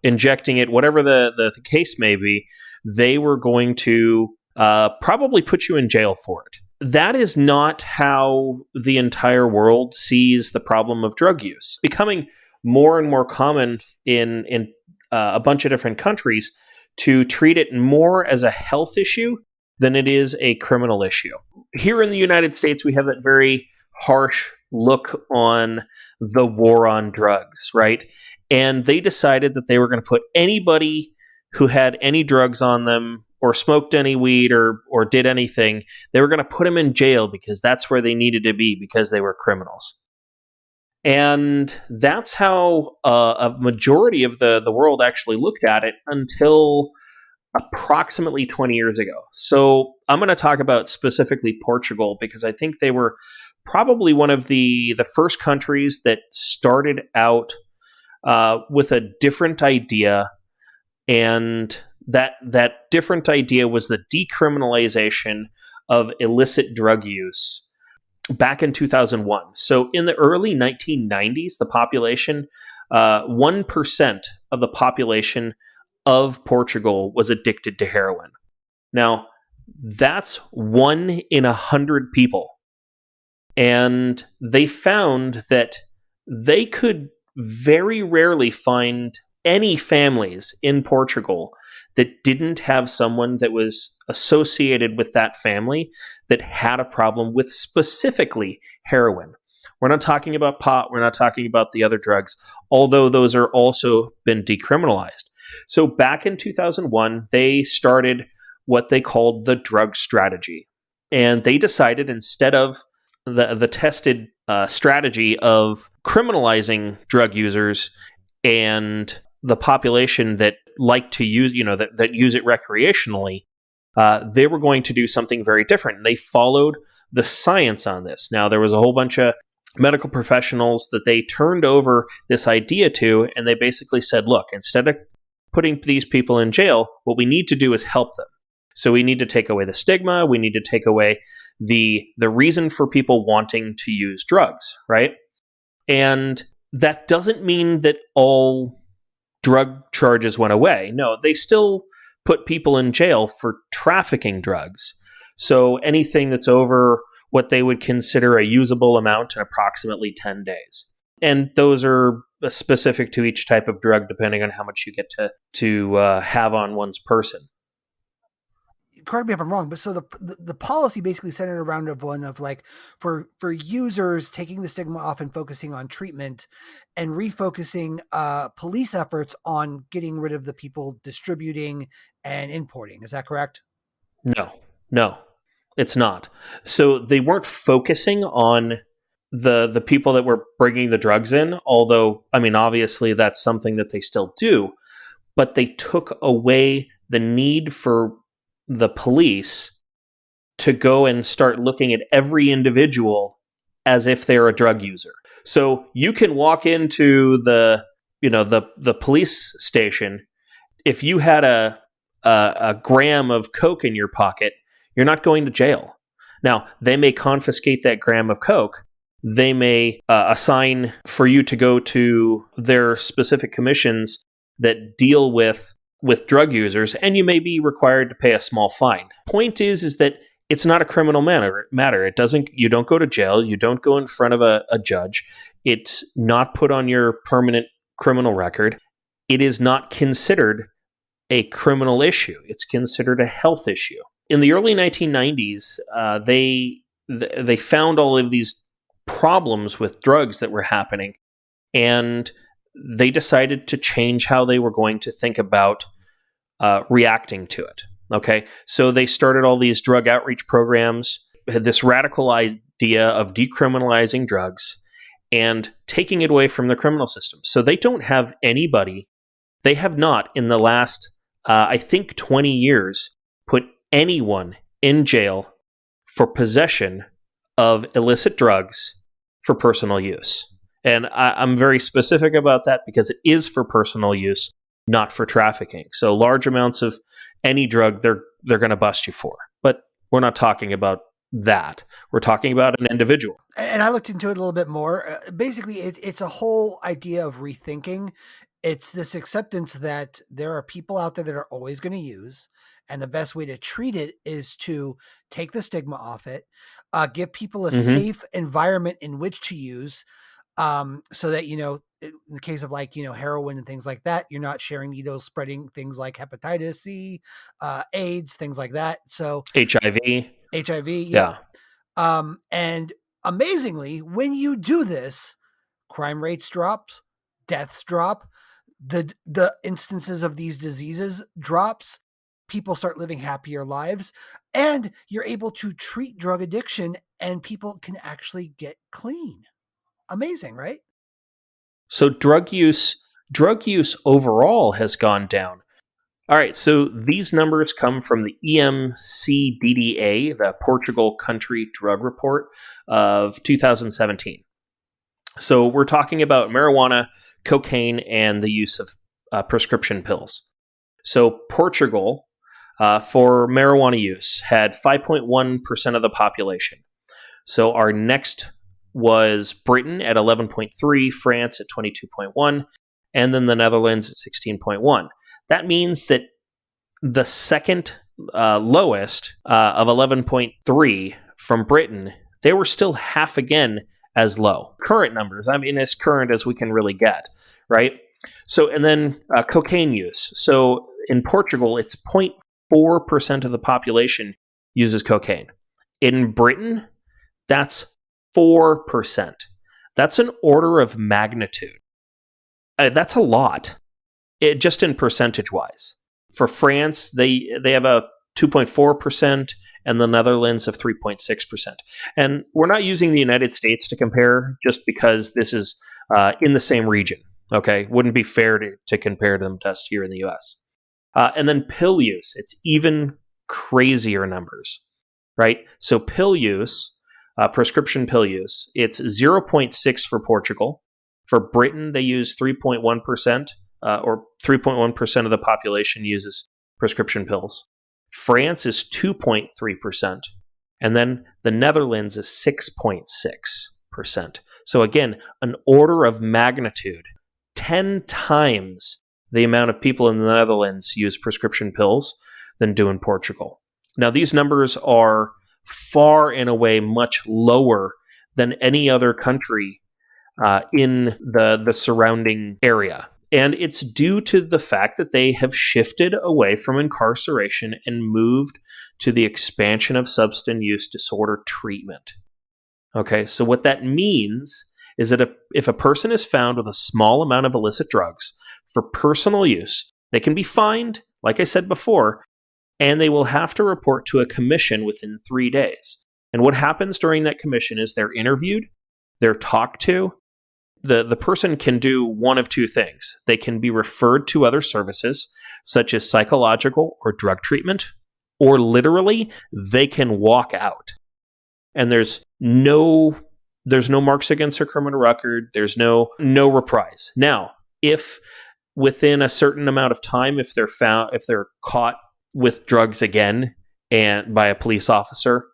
injecting it, whatever the case may be, they were going to probably put you in jail for it. That is not how the entire world sees the problem of drug use. Becoming more and more common in a bunch of different countries to treat it more as a health issue than it is a criminal issue. Here in the United States, we have that very harsh look on the war on drugs, right? And they decided that they were going to put anybody who had any drugs on them or smoked any weed or did anything, they were going to put them in jail because that's where they needed to be because they were criminals. And that's how a majority of the world actually looked at it until approximately 20 years ago. So I'm going to talk about specifically Portugal because I think they were probably one of the first countries that started out with a different idea, and that different idea was the decriminalization of illicit drug use back in 2001. So in the early 1990s, the population, 1% of the population of Portugal was addicted to heroin. Now, that's 1 in 100 people. And they found that they could very rarely find any families in Portugal that didn't have someone that was associated with that family that had a problem with specifically heroin. We're not talking about pot, we're not talking about the other drugs, although those are also been decriminalized. So back in 2001, they started what they called the drug strategy. And they decided, instead of the tested strategy of criminalizing drug users and the population that like to use, that use it recreationally, they were going to do something very different. They followed the science on this. Now, there was a whole bunch of medical professionals that they turned over this idea to, and they basically said, look, instead of putting these people in jail, what we need to do is help them. So we need to take away the stigma. We need to take away the reason for people wanting to use drugs, right? And that doesn't mean that all drug charges went away. No, they still put people in jail for trafficking drugs. So anything that's over what they would consider a usable amount in approximately 10 days. And those are specific to each type of drug, depending on how much you get to have on one's person. Correct me if I'm wrong, but so the policy basically centered around one of like for users, taking the stigma off and focusing on treatment, and refocusing police efforts on getting rid of the people distributing and importing. Is that correct? No, it's not. So they weren't focusing on the people that were bringing the drugs in, although, I mean, obviously that's something that they still do, but they took away the need for the police to go and start looking at every individual as if they're a drug user. So you can walk into the police station. If you had a gram of coke in your pocket, you're not going to jail. Now, they may confiscate that gram of coke. They may assign for you to go to their specific commissions that deal with drug users, and you may be required to pay a small fine. Point is that it's not a criminal matter. You don't go to jail. You don't go in front of a judge. It's not put on your permanent criminal record. It is not considered a criminal issue. It's considered a health issue. In the early 1990s, they found all of these problems with drugs that were happening, and they decided to change how they were going to think about reacting to it. Okay, so they started all these drug outreach programs, had this radical idea of decriminalizing drugs and taking it away from the criminal system. So they don't have anybody, they have not in the last, I think, 20 years, put anyone in jail for possession of illicit drugs for personal use. And I'm very specific about that because it is for personal use, not for trafficking. So large amounts of any drug, they're going to bust you for. But we're not talking about that. We're talking about an individual. And I looked into it a little bit more. Basically, it's a whole idea of rethinking. It's this acceptance that there are people out there that are always going to use, and the best way to treat it is to take the stigma off it, give people a safe environment in which to use, so that, in the case of like, heroin and things like that, you're not sharing needles, spreading things like hepatitis C, AIDS, things like that. So HIV. Yeah. And amazingly, when you do this, crime rates drop, deaths drop, the instances of these diseases drops, people start living happier lives, and you're able to treat drug addiction and people can actually get clean. Amazing, right? So drug use overall has gone down. All right, so these numbers come from the EMCDDA, the Portugal Country Drug Report of 2017. So we're talking about marijuana, cocaine, and the use of prescription pills. So Portugal, for marijuana use, had 5.1% of the population. So our next was Britain at 11.3, France at 22.1, and then the Netherlands at 16.1. That means that the second lowest of 11.3 from Britain, they were still half again as low. Current numbers, I mean, as current as we can really get, right? So, and then cocaine use. So in Portugal, it's 0.4% of the population uses cocaine. In Britain, that's 4%. That's an order of magnitude. That's a lot, just in percentage wise. For France, they have a 2.4%, and the Netherlands of 3.6%. And we're not using the United States to compare just because this is in the same region. Okay, wouldn't be fair to compare them to us here in the US. And then pill use, it's even crazier numbers, right? So pill use, prescription pill use, it's 0.6 for Portugal. For Britain, they use 3.1%, or 3.1% of the population uses prescription pills. France is 2.3%, and then the Netherlands is 6.6%. So again, an order of magnitude, 10 times the amount of people in the Netherlands use prescription pills than do in Portugal. Now, these numbers are far and away much lower than any other country in the surrounding area. And it's due to the fact that they have shifted away from incarceration and moved to the expansion of substance use disorder treatment. Okay, so what that means is that if a person is found with a small amount of illicit drugs for personal use, they can be fined, like I said before, and they will have to report to a commission within 3 days. And what happens during that commission is they're interviewed, they're talked to. The person can do one of two things. They can be referred to other services, such as psychological or drug treatment, or literally, they can walk out. And there's no marks against their criminal record. There's no reprise. Now, if within a certain amount of time, if they're caught with drugs again and by a police officer,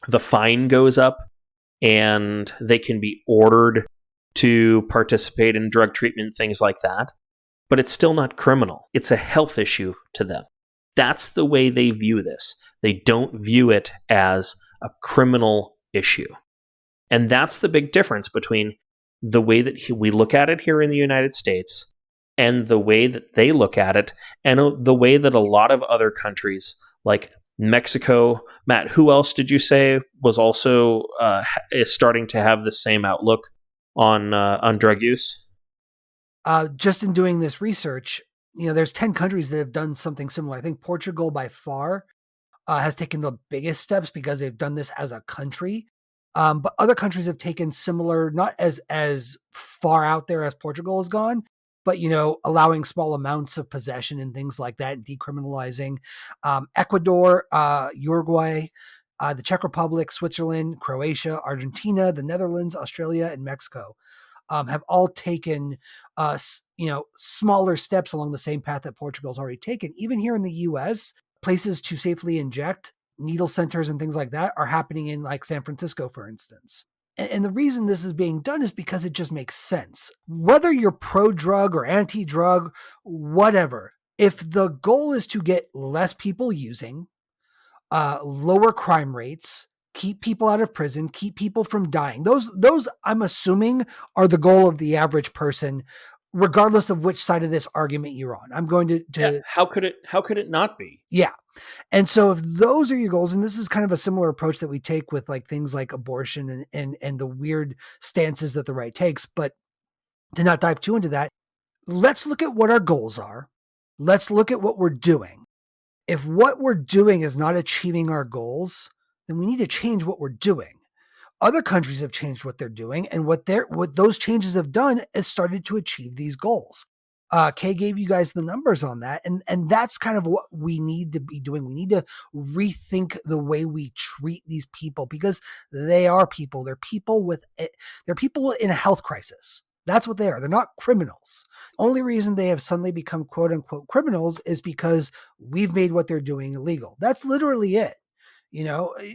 the fine goes up and they can be ordered to participate in drug treatment, things like that. But it's still not criminal. It's a health issue to them. That's the way they view this. They don't view it as a criminal issue. And that's the big difference between the way that we look at it here in the United States and the way that they look at it, and the way that a lot of other countries like Mexico, Matt, who else did you say was also is starting to have the same outlook on drug use? Just in doing this research, there's 10 countries that have done something similar. I think Portugal by far has taken the biggest steps because they've done this as a country. But other countries have taken similar, not as far out there as Portugal has gone, but, allowing small amounts of possession and things like that, decriminalizing. Ecuador, Uruguay, the Czech Republic, Switzerland, Croatia, Argentina, the Netherlands, Australia, and Mexico have all taken, smaller steps along the same path that Portugal's already taken. Even here in the U.S., places to safely inject, needle centers and things like that are happening in like San Francisco, for instance. And the reason this is being done is because it just makes sense. Whether you're pro-drug or anti-drug, whatever, if the goal is to get less people using, lower crime rates, keep people out of prison, keep people from dying, those I'm assuming are the goal of the average person, regardless of which side of this argument you're on. I'm going to yeah, how could it not be? Yeah. And so if those are your goals, and this is kind of a similar approach that we take with like things like abortion and the weird stances that the right takes, but to not dive too into that, let's look at what our goals are. Let's look at what we're doing. If what we're doing is not achieving our goals, then we need to change what we're doing. Other countries have changed what they're doing, and what those changes have done is started to achieve these goals. Kay gave you guys the numbers on that. And that's kind of what we need to be doing. We need to rethink the way we treat these people, because they are people. They're people in a health crisis. That's what they are. They're not criminals. Only reason they have suddenly become quote unquote criminals is because we've made what they're doing illegal. That's literally it.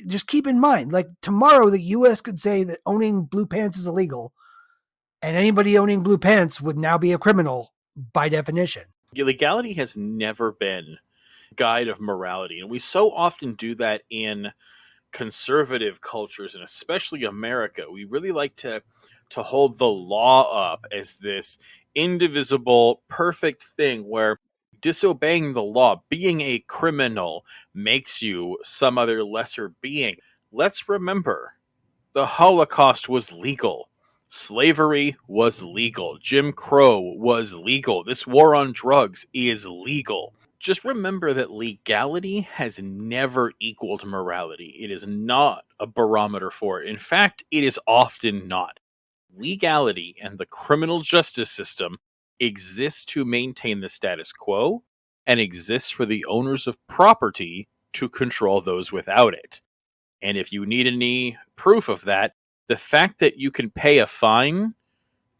Just keep in mind, like tomorrow the US could say that owning blue pants is illegal, and anybody owning blue pants would now be a criminal by definition. Legality has never been a guide of morality. And we so often do that in conservative cultures, and especially America. We really like to hold the law up as this indivisible, perfect thing where disobeying the law, being a criminal, makes you some other lesser being. Let's remember, the Holocaust was legal. Slavery was legal. Jim Crow was legal. This war on drugs is legal. Just remember that legality has never equaled morality. It is not a barometer for it. In fact, it is often not. Legality and the criminal justice system exists to maintain the status quo and exists for the owners of property to control those without it. And if you need any proof of that, the fact that you can pay a fine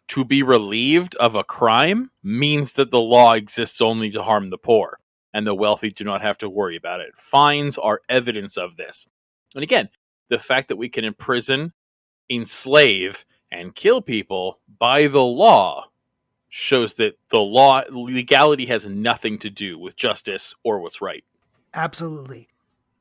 to be relieved of a crime means that the law exists only to harm the poor, and the wealthy do not have to worry about it. Fines are evidence of this. And again, the fact that we can imprison, enslave, and kill people by the law shows that legality has nothing to do with justice or what's right. Absolutely.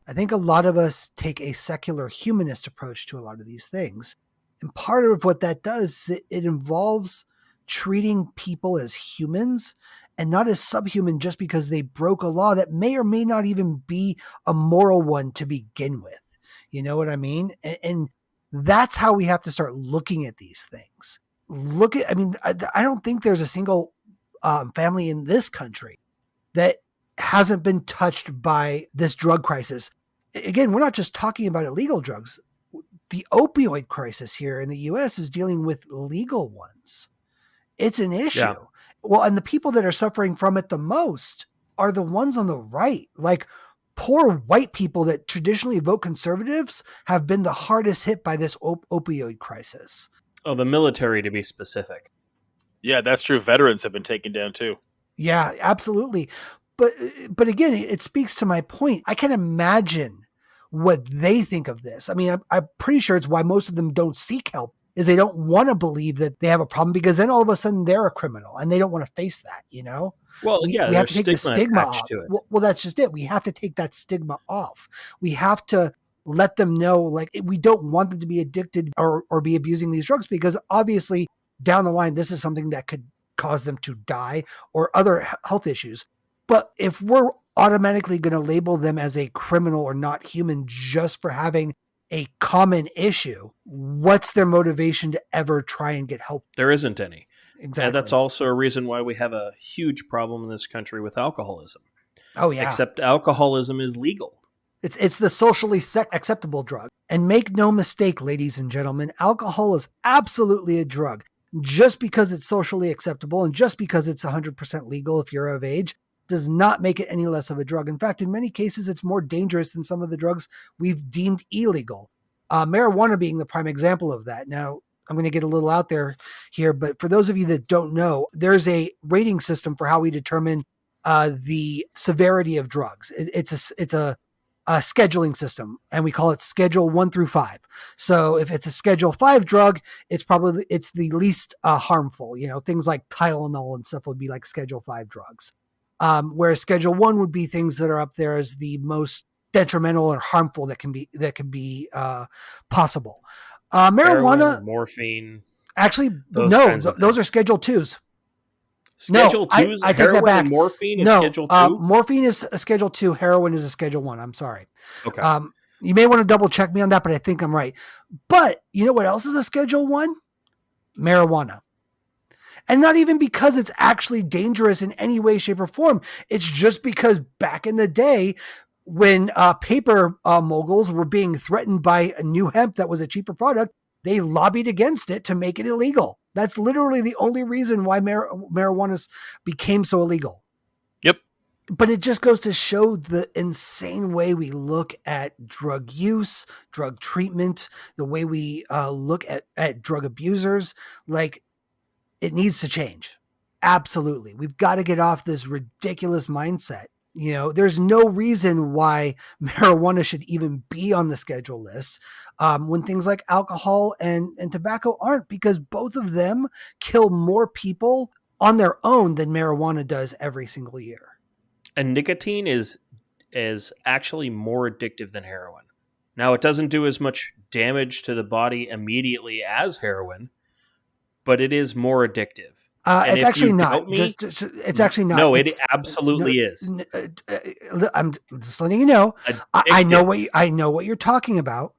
I think a lot of us take a secular humanist approach to a lot of these things. And part of what that does, it involves treating people as humans and not as subhuman just because they broke a law that may or may not even be a moral one to begin with. You know what I mean? And that's how we have to start looking at these things. I don't think there's a single family in this country that hasn't been touched by this drug crisis. Again, we're not just talking about illegal drugs. The opioid crisis here in the US is dealing with legal ones. It's an issue. Yeah. Well, and the people that are suffering from it the most are the ones on the right. Like poor white people that traditionally vote conservatives have been the hardest hit by this opioid crisis. Oh, the military, to be specific. Yeah, that's true. Veterans have been taken down too. Yeah, absolutely. But again, it speaks to my point. I can imagine what they think of this. I mean, I'm pretty sure it's why most of them don't seek help, is they don't want to believe that they have a problem, because then all of a sudden they're a criminal and they don't want to face that, you know? Well, we have to take the stigma off. To it. Well, that's just it. We have to take that stigma off. We have to let them know, like, we don't want them to be addicted or be abusing these drugs, because obviously down the line, this is something that could cause them to die or other health issues. But if we're automatically going to label them as a criminal or not human just for having a common issue, what's their motivation to ever try and get help? There isn't any. Exactly. And that's also a reason why we have a huge problem in this country with alcoholism. Oh, yeah. Except alcoholism is legal. It's the socially acceptable drug. And make no mistake, ladies and gentlemen, alcohol is absolutely a drug. Just because it's socially acceptable and just because it's 100% legal if you're of age does not make it any less of a drug. In fact, in many cases, it's more dangerous than some of the drugs we've deemed illegal. Marijuana being the prime example of that. Now, I'm going to get a little out there here, but for those of you that don't know, there's a rating system for how we determine the severity of drugs. It's a scheduling system, and we call it Schedule 1 through 5. So if it's a Schedule 5 drug, it's the least harmful. You know, things like Tylenol and stuff would be like Schedule 5 drugs. Whereas Schedule 1 would be things that are up there as the most detrimental or harmful that can be possible. Marijuana, heroin, morphine. Actually, those are Schedule 2s. Schedule 2s? I take that back. And morphine is Schedule 2? Morphine is a Schedule 2. Heroin is a Schedule 1. I'm sorry. Okay. You may want to double check me on that, but I think I'm right. But you know what else is a Schedule 1? Marijuana. And not even because it's actually dangerous in any way, shape, or form. It's just because back in the day, when paper moguls were being threatened by a new hemp that was a cheaper product, they lobbied against it to make it illegal. That's literally the only reason why marijuana became so illegal. Yep. But it just goes to show the insane way we look at drug use, drug treatment, the way we look at drug abusers. Like, it needs to change. Absolutely. We've got to get off this ridiculous mindset. You know, there's no reason why marijuana should even be on the schedule list when things like alcohol and tobacco aren't, because both of them kill more people on their own than marijuana does every single year. And nicotine is actually more addictive than heroin. Now, it doesn't do as much damage to the body immediately as heroin, but it is more addictive. It's actually not. It's actually not. No, it absolutely is. I'm just letting you know. I know what you're talking about.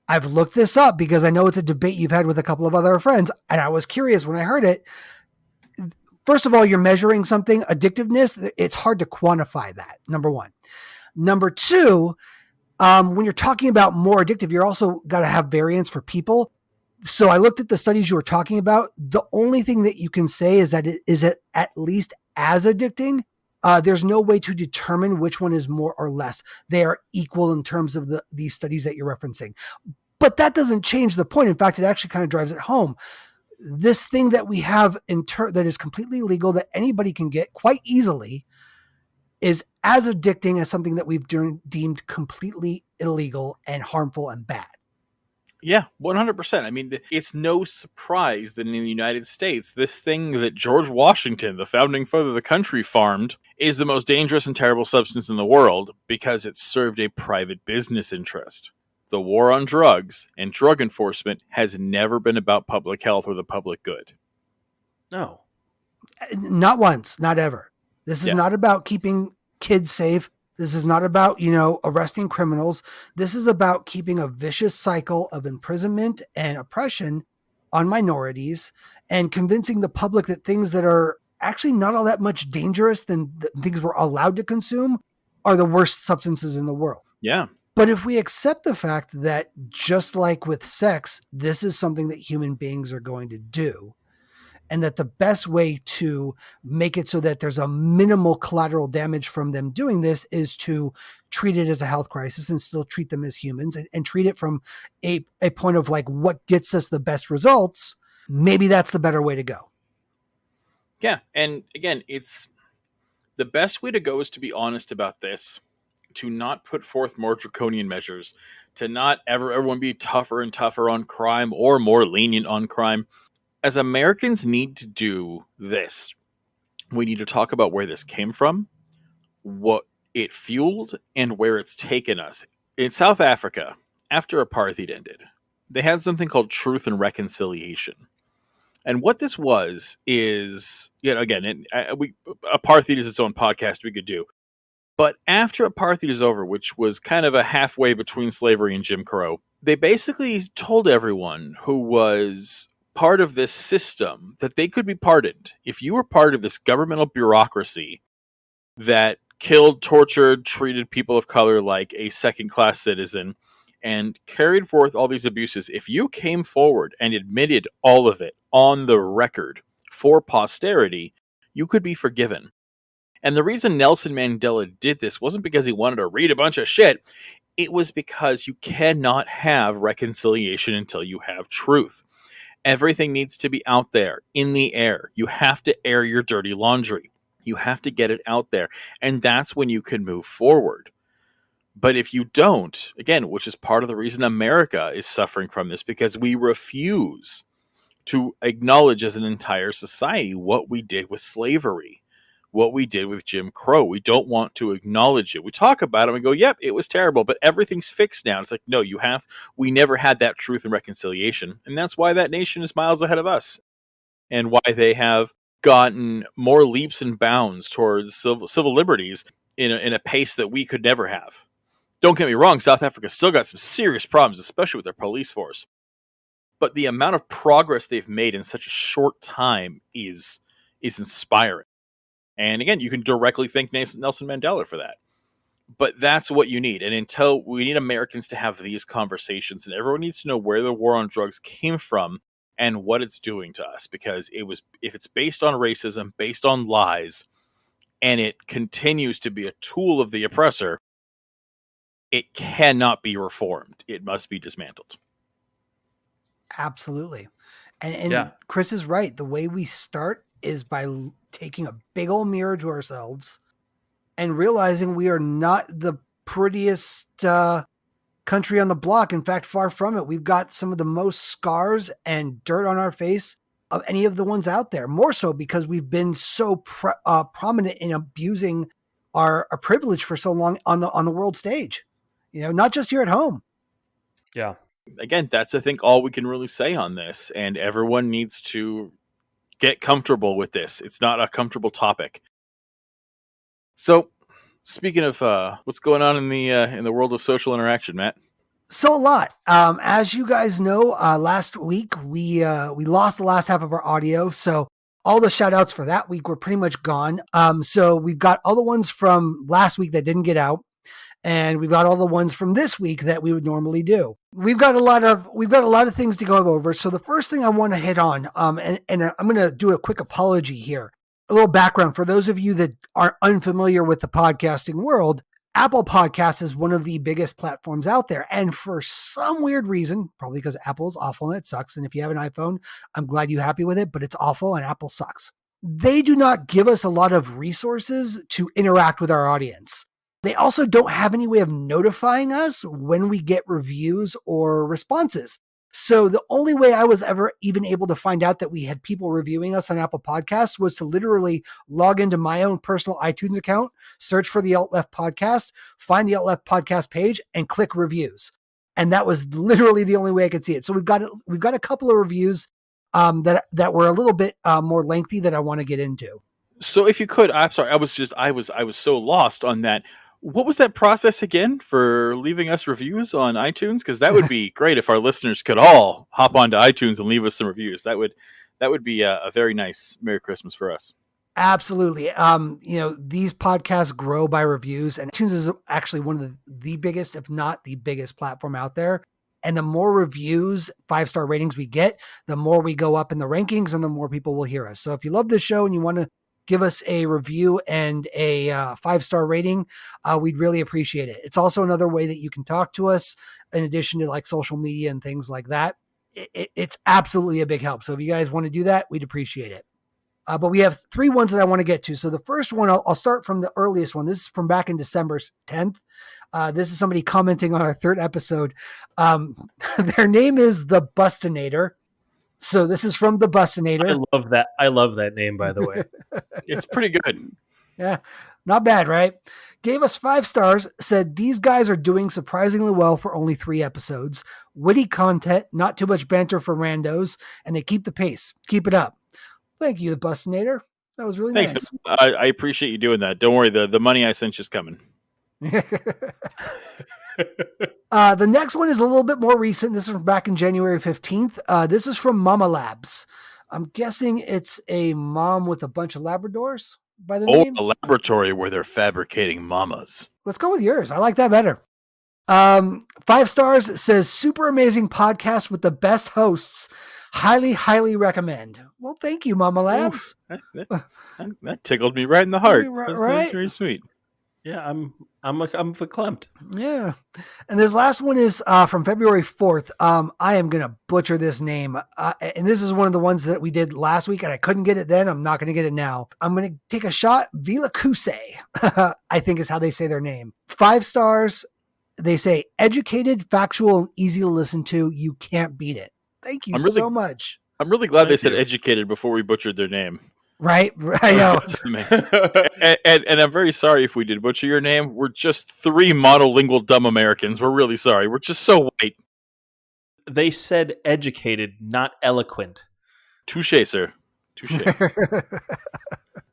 I've looked this up because I know it's a debate you've had with a couple of other friends, and I was curious when I heard it. First of all, you're measuring something, addictiveness. It's hard to quantify that, number one. Number two, when you're talking about more addictive, you're also got to have variance for people. So I looked at the studies you were talking about. The only thing that you can say is that it is at least as addicting. There's no way to determine which one is more or less. They are equal in terms of these studies that you're referencing. But that doesn't change the point. In fact, it actually kind of drives it home. This thing that we have that is completely legal, that anybody can get quite easily, is as addicting as something that we've deemed completely illegal and harmful and bad. Yeah, 100%. I mean, it's no surprise that in the United States, this thing that George Washington, the founding father of the country, farmed is the most dangerous and terrible substance in the world because it served a private business interest. The war on drugs and drug enforcement has never been about public health or the public good. No. Not once, not ever. This is not about keeping kids safe. This is not about, arresting criminals. This is about keeping a vicious cycle of imprisonment and oppression on minorities and convincing the public that things that are actually not all that much dangerous than the things we're allowed to consume are the worst substances in the world. Yeah. But if we accept the fact that, just like with sex, this is something that human beings are going to do, and that the best way to make it so that there's a minimal collateral damage from them doing this is to treat it as a health crisis and still treat them as humans and treat it from a point of like what gets us the best results, maybe that's the better way to go. Yeah. And again, it's the best way to go is to be honest about this, to not put forth more draconian measures, to not everyone be tougher and tougher on crime or more lenient on crime. As Americans need to do this, we need to talk about where this came from, what it fueled, and where it's taken us. In South Africa, after apartheid ended, they had something called Truth and Reconciliation. And what this was is, again, apartheid is its own podcast we could do. But after apartheid is over, which was kind of a halfway between slavery and Jim Crow, they basically told everyone who was part of this system that they could be pardoned. If you were part of this governmental bureaucracy that killed, tortured, treated people of color like a second-class citizen, and carried forth all these abuses, if you came forward and admitted all of it on the record for posterity, you could be forgiven. And the reason Nelson Mandela did this wasn't because he wanted to read a bunch of shit. It was because you cannot have reconciliation until you have truth. Everything needs to be out there in the air. You have to air your dirty laundry. You have to get it out there. And that's when you can move forward. But if you don't, again, which is part of the reason America is suffering from this, because we refuse to acknowledge as an entire society what we did with slavery, what we did with Jim Crow. We don't want to acknowledge it. We talk about it and we go, yep, it was terrible, but everything's fixed now. It's like, no, we never had that truth and reconciliation. And that's why that nation is miles ahead of us and why they have gotten more leaps and bounds towards civil liberties in a pace that we could never have. Don't get me wrong, South Africa's still got some serious problems, especially with their police force. But the amount of progress they've made in such a short time is inspiring. And again, you can directly thank Nelson Mandela for that. But that's what you need. And we need Americans to have these conversations, and everyone needs to know where the war on drugs came from and what it's doing to us, because if it's based on racism, based on lies, and it continues to be a tool of the oppressor, it cannot be reformed. It must be dismantled. Absolutely. And Chris is right. The way we start is by taking a big old mirror to ourselves and realizing we are not the prettiest country on the block. In fact, far from it. We've got some of the most scars and dirt on our face of any of the ones out there. More so because we've been so prominent in abusing our privilege for so long on the world stage. Not just here at home. Yeah. Again, that's, I think, all we can really say on this. And everyone needs to get comfortable with this. It's not a comfortable topic. So, speaking of what's going on in the world of social interaction, Matt. So a lot. As you guys know, last week we lost the last half of our audio. So all the shout outs for that week were pretty much gone. So we've got all the ones from last week that didn't get out. And we've got all the ones from this week that we would normally do. We've got a lot of things to go over. So the first thing I want to hit on, and I'm going to do a quick apology here. A little background for those of you that are unfamiliar with the podcasting world. Apple Podcasts is one of the biggest platforms out there. And for some weird reason, probably because Apple is awful and it sucks. And if you have an iPhone, I'm glad you're happy with it, but it's awful and Apple sucks. They do not give us a lot of resources to interact with our audience. They also don't have any way of notifying us when we get reviews or responses. So the only way I was ever even able to find out that we had people reviewing us on Apple Podcasts was to literally log into my own personal iTunes account, search for the Alt Left Podcast, find the Alt Left Podcast page, and click reviews. And that was literally the only way I could see it. So we've got a couple of reviews that were a little bit more lengthy that I want to get into. So if you could, I'm sorry, I was so lost on that. What was that process again for leaving us reviews on iTunes? Because that would be great if our listeners could all hop onto iTunes and leave us some reviews. That would be a very nice Merry Christmas for us. Absolutely. These podcasts grow by reviews, and iTunes is actually one of the biggest, if not the biggest platform out there. And the more reviews, 5-star ratings we get, the more we go up in the rankings and the more people will hear us. So if you love this show and you want to give us a review and a 5-star rating, we'd really appreciate it. It's also another way that you can talk to us in addition to like social media and things like that. It's absolutely a big help. So if you guys want to do that, we'd appreciate it. But we have 3 ones that I want to get to. So the first one, I'll start from the earliest one. This is from back in December 10th. This is somebody commenting on our 3rd episode. Their name is the Bustinator. So this is from the Bustinator. I love that name, by the way. It's pretty good. Yeah, not bad, right? Gave us 5 stars, said these guys are doing surprisingly well for only 3 episodes. Witty content, not too much banter for randos, and they keep the pace. Keep it up. Thank you, the Bustinator. That was really nice. Thanks. I appreciate you doing that. Don't worry, the money I sent you's coming. The next one is a little bit more recent. This is from back in January 15th. This is from Mama Labs. I'm guessing it's a mom with a bunch of Labradors by the name. Oh, a laboratory where they're fabricating mamas. Let's go with yours. I like that better. 5 stars. Says super amazing podcast with the best hosts. Highly, highly recommend. Well, thank you, Mama Labs. That tickled me right in the heart. That's very sweet. Yeah, I'm verklempt. Yeah. And this last one is from February 4th. I am going to butcher this name. And this is one of the ones that we did last week, and I couldn't get it then. I'm not going to get it now. I'm going to take a shot. Vilacuse, I think is how they say their name. 5 stars. They say educated, factual, and easy to listen to. You can't beat it. Thank you so much. I'm really glad they said educated before we butchered their name. Right? I know. and I'm very sorry if we did butcher your name. We're just 3 monolingual dumb Americans. We're really sorry. We're just so white. They said educated, not eloquent. Touché, sir. Touché.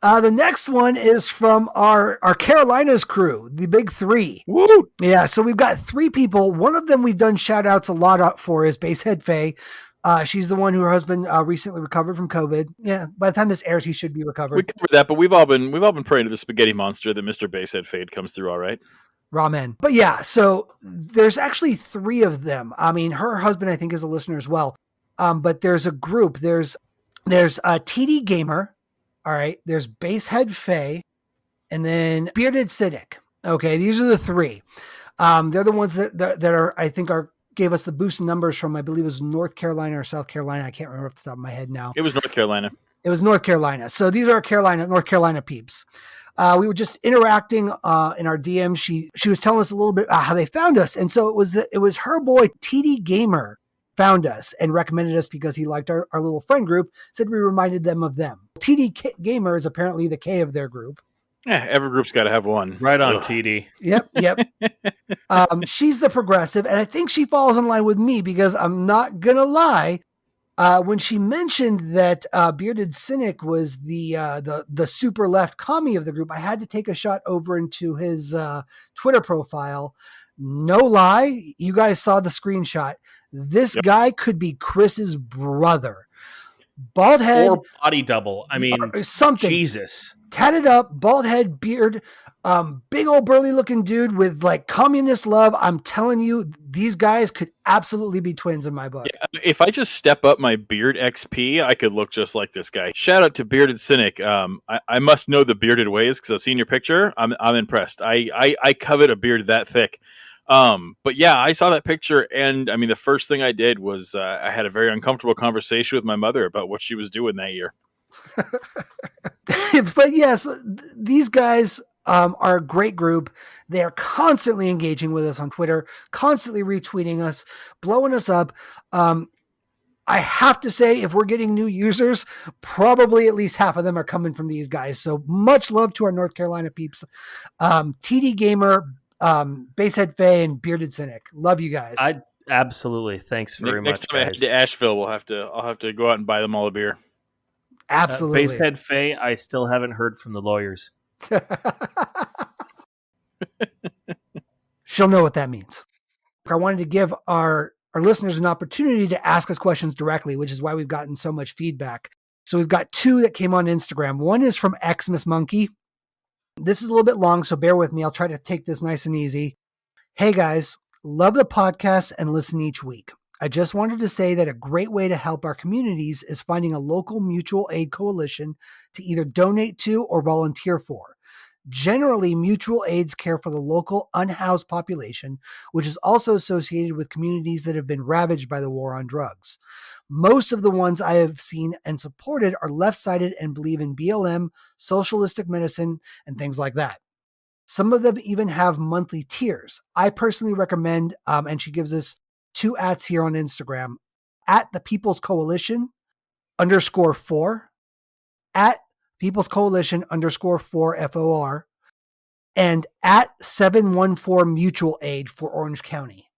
The next one is from our Carolinas crew, the big 3. Woo! Yeah, so we've got 3 people. One of them we've done shout outs a lot for is Basehead Faye. She's the one who her husband recently recovered from COVID. Yeah, by the time this airs, he should be recovered. We covered that, but we've all been praying to the spaghetti monster that Mr. Basehead Fade comes through all right. Ramen. But yeah, so there's actually 3 of them. I mean, her husband, I think, is a listener as well. But there's a group. There's a TD Gamer. All right. There's Basehead Faye, and then Bearded Cynic. Okay, these are the three. They're the ones that are, I think, gave us the boost in numbers from, I believe it was North Carolina or South Carolina. I can't remember off the top of my head now. It was North Carolina. It was North Carolina. So these are North Carolina peeps. We were just interacting in our DM. She was telling us a little bit about how they found us, and so it was her boy TD Gamer found us and recommended us because he liked our little friend group. Said we reminded them of them. TD Gamer is apparently the K of their group. Yeah, every group's got to have one. Right on, TD. Yep. She's the progressive, and I think she falls in line with me because I'm not gonna lie. When she mentioned that Bearded Cynic was the super left commie of the group, I had to take a shot over into his Twitter profile. No lie, you guys saw the screenshot. This guy could be Chris's brother. Bald head. Or body double. I mean, something. Jesus. Tatted up, bald head, beard, big old burly looking dude with like communist love. I'm telling you, these guys could absolutely be twins in my book. Yeah, if I just step up my beard XP, I could look just like this guy. Shout out to Bearded Cynic. I must know the bearded ways because I've seen your picture. I'm impressed. I covet a beard that thick. But yeah, I saw that picture, and I mean, the first thing I did was I had a very uncomfortable conversation with my mother about what she was doing that year. But yes, these guys are a great group. They are constantly engaging with us on Twitter, constantly retweeting us, blowing us up. I have to say, if we're getting new users, probably at least half of them are coming from these guys. So much love to our North Carolina peeps. TD Gamer, Basehead Faye, and Bearded Cynic. Love you guys. Absolutely. Thanks very much. Next time I head to Asheville, I'll have to go out and buy them all a beer. Absolutely. Basehead Faye, I still haven't heard from the lawyers. She'll know what that means. I wanted to give our listeners an opportunity to ask us questions directly, which is why we've gotten so much feedback. So we've got two that came on Instagram. One is from Xmas Monkey. This is a little bit long, so bear with me. I'll try to take this nice and easy. Hey guys, love the podcast and listen each week. I just wanted to say that a great way to help our communities is finding a local mutual aid coalition to either donate to or volunteer for. Generally, mutual aids care for the local unhoused population, which is also associated with communities that have been ravaged by the war on drugs. Most of the ones I have seen and supported are left-sided and believe in BLM, socialistic medicine, and things like that. Some of them even have monthly tiers. I personally recommend, and she gives us 2 @ here on Instagram, at the People's Coalition _4, at People's Coalition _4 FOR, and at 714 Mutual Aid for Orange County.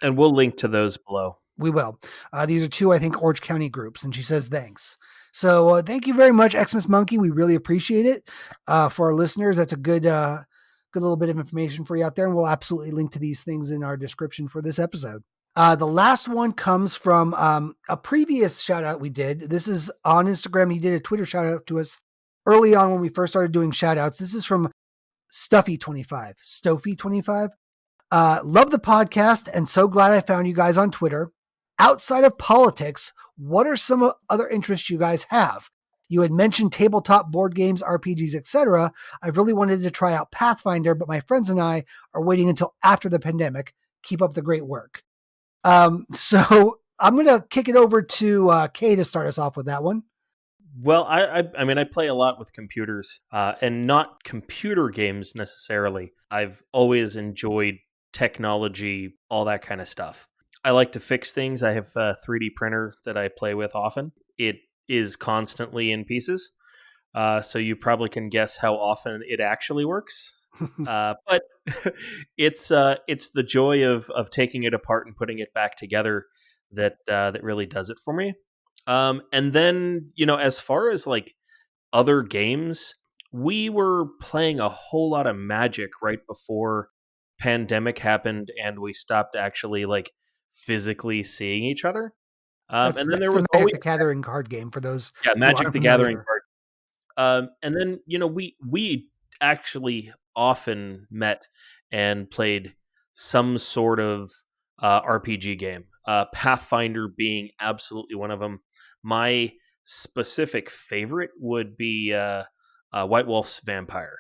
And we'll link to those below. We will. These are 2, I think, Orange County groups, and she says thanks. So thank you very much, Xmas Monkey. We really appreciate it. For our listeners, that's a good little bit of information for you out there, and we'll absolutely link to these things in our description for this episode. The last one comes from a previous shout out we did. This is on Instagram. He did a Twitter shout out to us early on when we first started doing shout outs. This is from Stuffy25. Stofy25. Love the podcast and so glad I found you guys on Twitter. Outside of politics, what are some other interests you guys have? You had mentioned tabletop board games, RPGs, etc. I've really wanted to try out Pathfinder, but my friends and I are waiting until after the pandemic. Keep up the great work. So I'm going to kick it over to Kay to start us off with that one. Well, I mean, I play a lot with computers, and not computer games necessarily. I've always enjoyed technology, all that kind of stuff. I like to fix things. I have a 3D printer that I play with often. It is constantly in pieces, so you probably can guess how often it actually works. But it's the joy of taking it apart and putting it back together that really does it for me. And then, as far as like other games, we were playing a whole lot of Magic right before pandemic happened, and we stopped actually like physically seeing each other. And then there was Magic the Gathering card game for those. Yeah, Magic the Gathering card. And then we actually often met and played some sort of RPG game. Pathfinder being absolutely one of them. My specific favorite would be White Wolf's Vampire.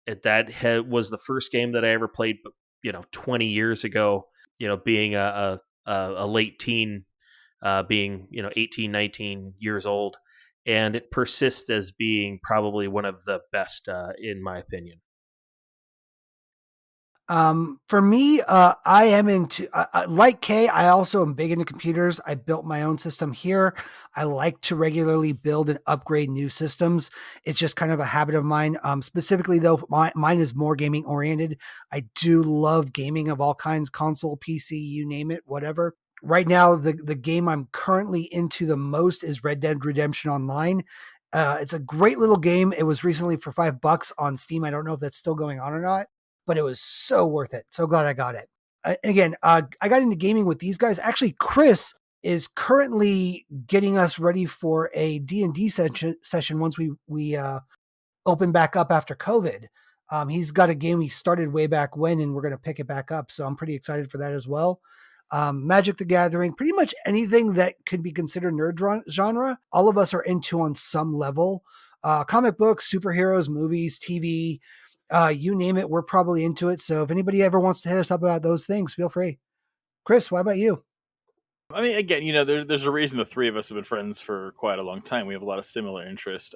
Was the first game that I ever played, 20 years ago. Being a late teen, being 18, 19 years old, and it persists as being probably one of the best in my opinion. For me, I am into, like Kay, I also am big into computers. I built my own system here. I like to regularly build and upgrade new systems. It's just kind of a habit of mine. Specifically though, mine is more gaming oriented. I do love gaming of all kinds, console, PC, you name it, whatever. Right now, the game I'm currently into the most is Red Dead Redemption Online. It's a great little game. It was recently for $5 on Steam. I don't know if that's still going on or not, but it was so worth it. So glad I got it. I got into gaming with these guys. Actually, Chris is currently getting us ready for a D&D session once we open back up after COVID. He's got a game he started way back when, and we're going to pick it back up. So I'm pretty excited for that as well. Magic the Gathering, pretty much anything that could be considered nerd genre, all of us are into on some level. Comic books, superheroes, movies, TV, you name it, we're probably into it. So if anybody ever wants to hit us up about those things, feel free. Chris, what about you? I mean, again, there's a reason the three of us have been friends for quite a long time. We have a lot of similar interest.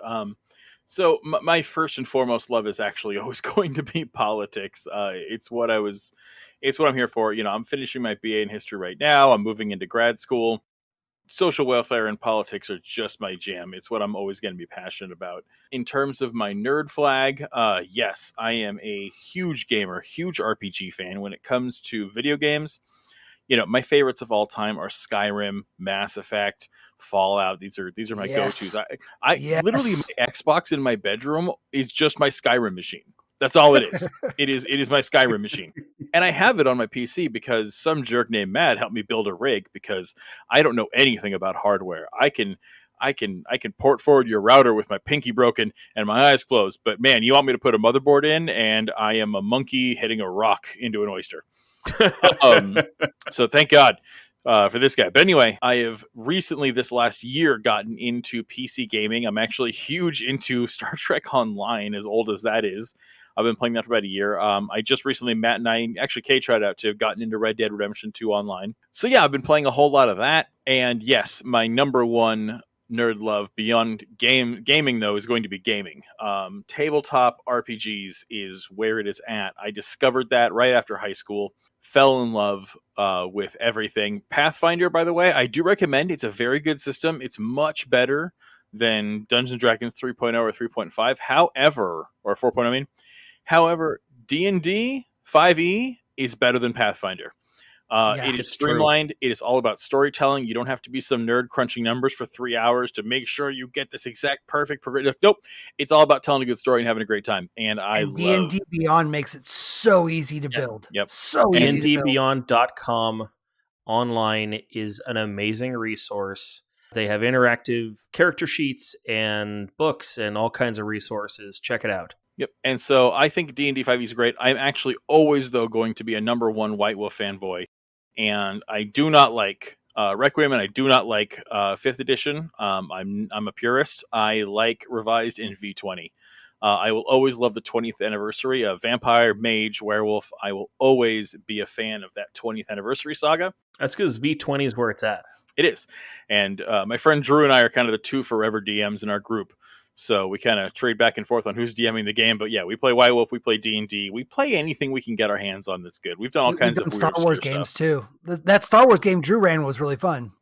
So my first and foremost love is actually always going to be politics. It's what I'm here for. I'm finishing my BA in history right now. I'm moving into grad school. Social welfare and politics are just my jam. It's what I'm always going to be passionate about. In terms of my nerd flag, yes, I am a huge gamer, huge RPG fan. When it comes to video games, my favorites of all time are Skyrim, Mass Effect, Fallout. These are my go-tos. I literally, my Xbox in my bedroom is just my Skyrim machine. That's all it is. It is my Skyrim machine. And I have it on my PC because some jerk named Matt helped me build a rig because I don't know anything about hardware. I can port forward your router with my pinky broken and my eyes closed. But man, you want me to put a motherboard in and I am a monkey hitting a rock into an oyster. So thank God for this guy. But anyway, I have recently this last year gotten into PC gaming. I'm actually huge into Star Trek Online, as old as that is. I've been playing that for about a year. I just recently, Matt and I, actually Kay tried out to, gotten into Red Dead Redemption 2 online. So yeah, I've been playing a whole lot of that. And yes, my number one nerd love beyond gaming though is going to be gaming. Tabletop RPGs is where it is at. I discovered that right after high school. Fell in love with everything. Pathfinder, by the way, I do recommend. It's a very good system. It's much better than Dungeons & Dragons 3.0 or 3.5. However, or 4.0, I mean. However, D&D 5e is better than Pathfinder. It is streamlined. True. It is all about storytelling. You don't have to be some nerd crunching numbers for 3 hours to make sure you get this exact perfect progression. Nope. It's all about telling a good story and having a great time. And D&D Beyond makes it so easy to build. Yep. So easy to build. DndBeyond.com online is an amazing resource. They have interactive character sheets and books and all kinds of resources. Check it out. Yep. And so I think D&D 5e is great. I'm actually always, though, going to be a number one White Wolf fanboy. And I do not like Requiem, and I do not like 5th edition. I'm a purist. I like revised in V20. I will always love the 20th anniversary of Vampire, Mage, Werewolf. I will always be a fan of that 20th anniversary saga. That's because V20 is where it's at. It is. And my friend Drew and I are kind of the two forever DMs in our group. So we kind of trade back and forth on who's DMing the game. But yeah, we play White Wolf, we play D&D, we play anything we can get our hands on that's good. We've done all kinds of weird Star Wars games too. That Star Wars game Drew ran was really fun.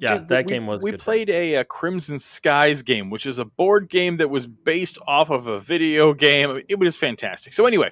Game was. We played a Crimson Skies game, which is a board game that was based off of a video game. It was fantastic. So anyway,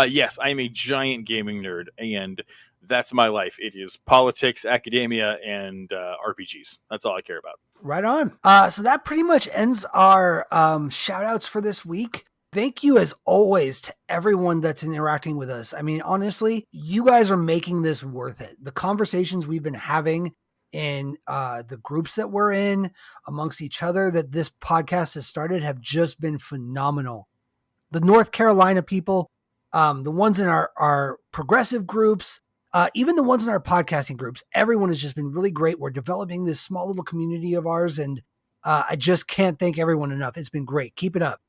yes, I am a giant gaming nerd, and that's my life. It is politics, academia, and RPGs. That's all I care about. Right on. So that pretty much ends our shout outs for this week. Thank you as always to everyone that's interacting with us. I mean, honestly, you guys are making this worth it. The conversations we've been having in the groups that we're in amongst each other that this podcast has started have just been phenomenal. The North Carolina people, the ones in our progressive groups, even the ones in our podcasting groups, everyone has just been really great. We're developing this small little community of ours, and I just can't thank everyone enough. It's been great. Keep it up.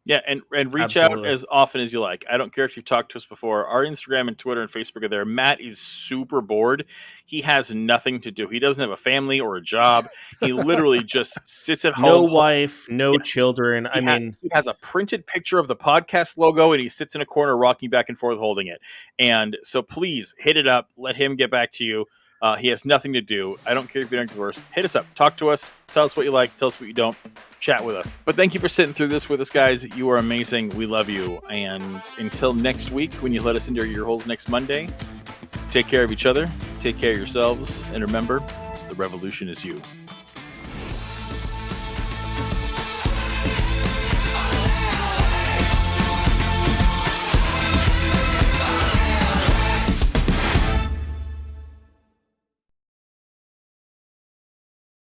Yeah, and reach out as often as you like. I don't care if you've talked to us before. Our Instagram and Twitter and Facebook are there. Matt is super bored. He has nothing to do. He doesn't have a family or a job. He literally just sits at home. No wife, no children. He has a printed picture of the podcast logo, and he sits in a corner rocking back and forth holding it. And so please hit it up. Let him get back to you. He has nothing to do. I don't care if you're divorced. Hit us up. Talk to us. Tell us what you like. Tell us what you don't. Chat with us. But thank you for sitting through this with us, guys. You are amazing. We love you. And until next week, when you let us into your holes next Monday, take care of each other. Take care of yourselves. And remember, the revolution is you.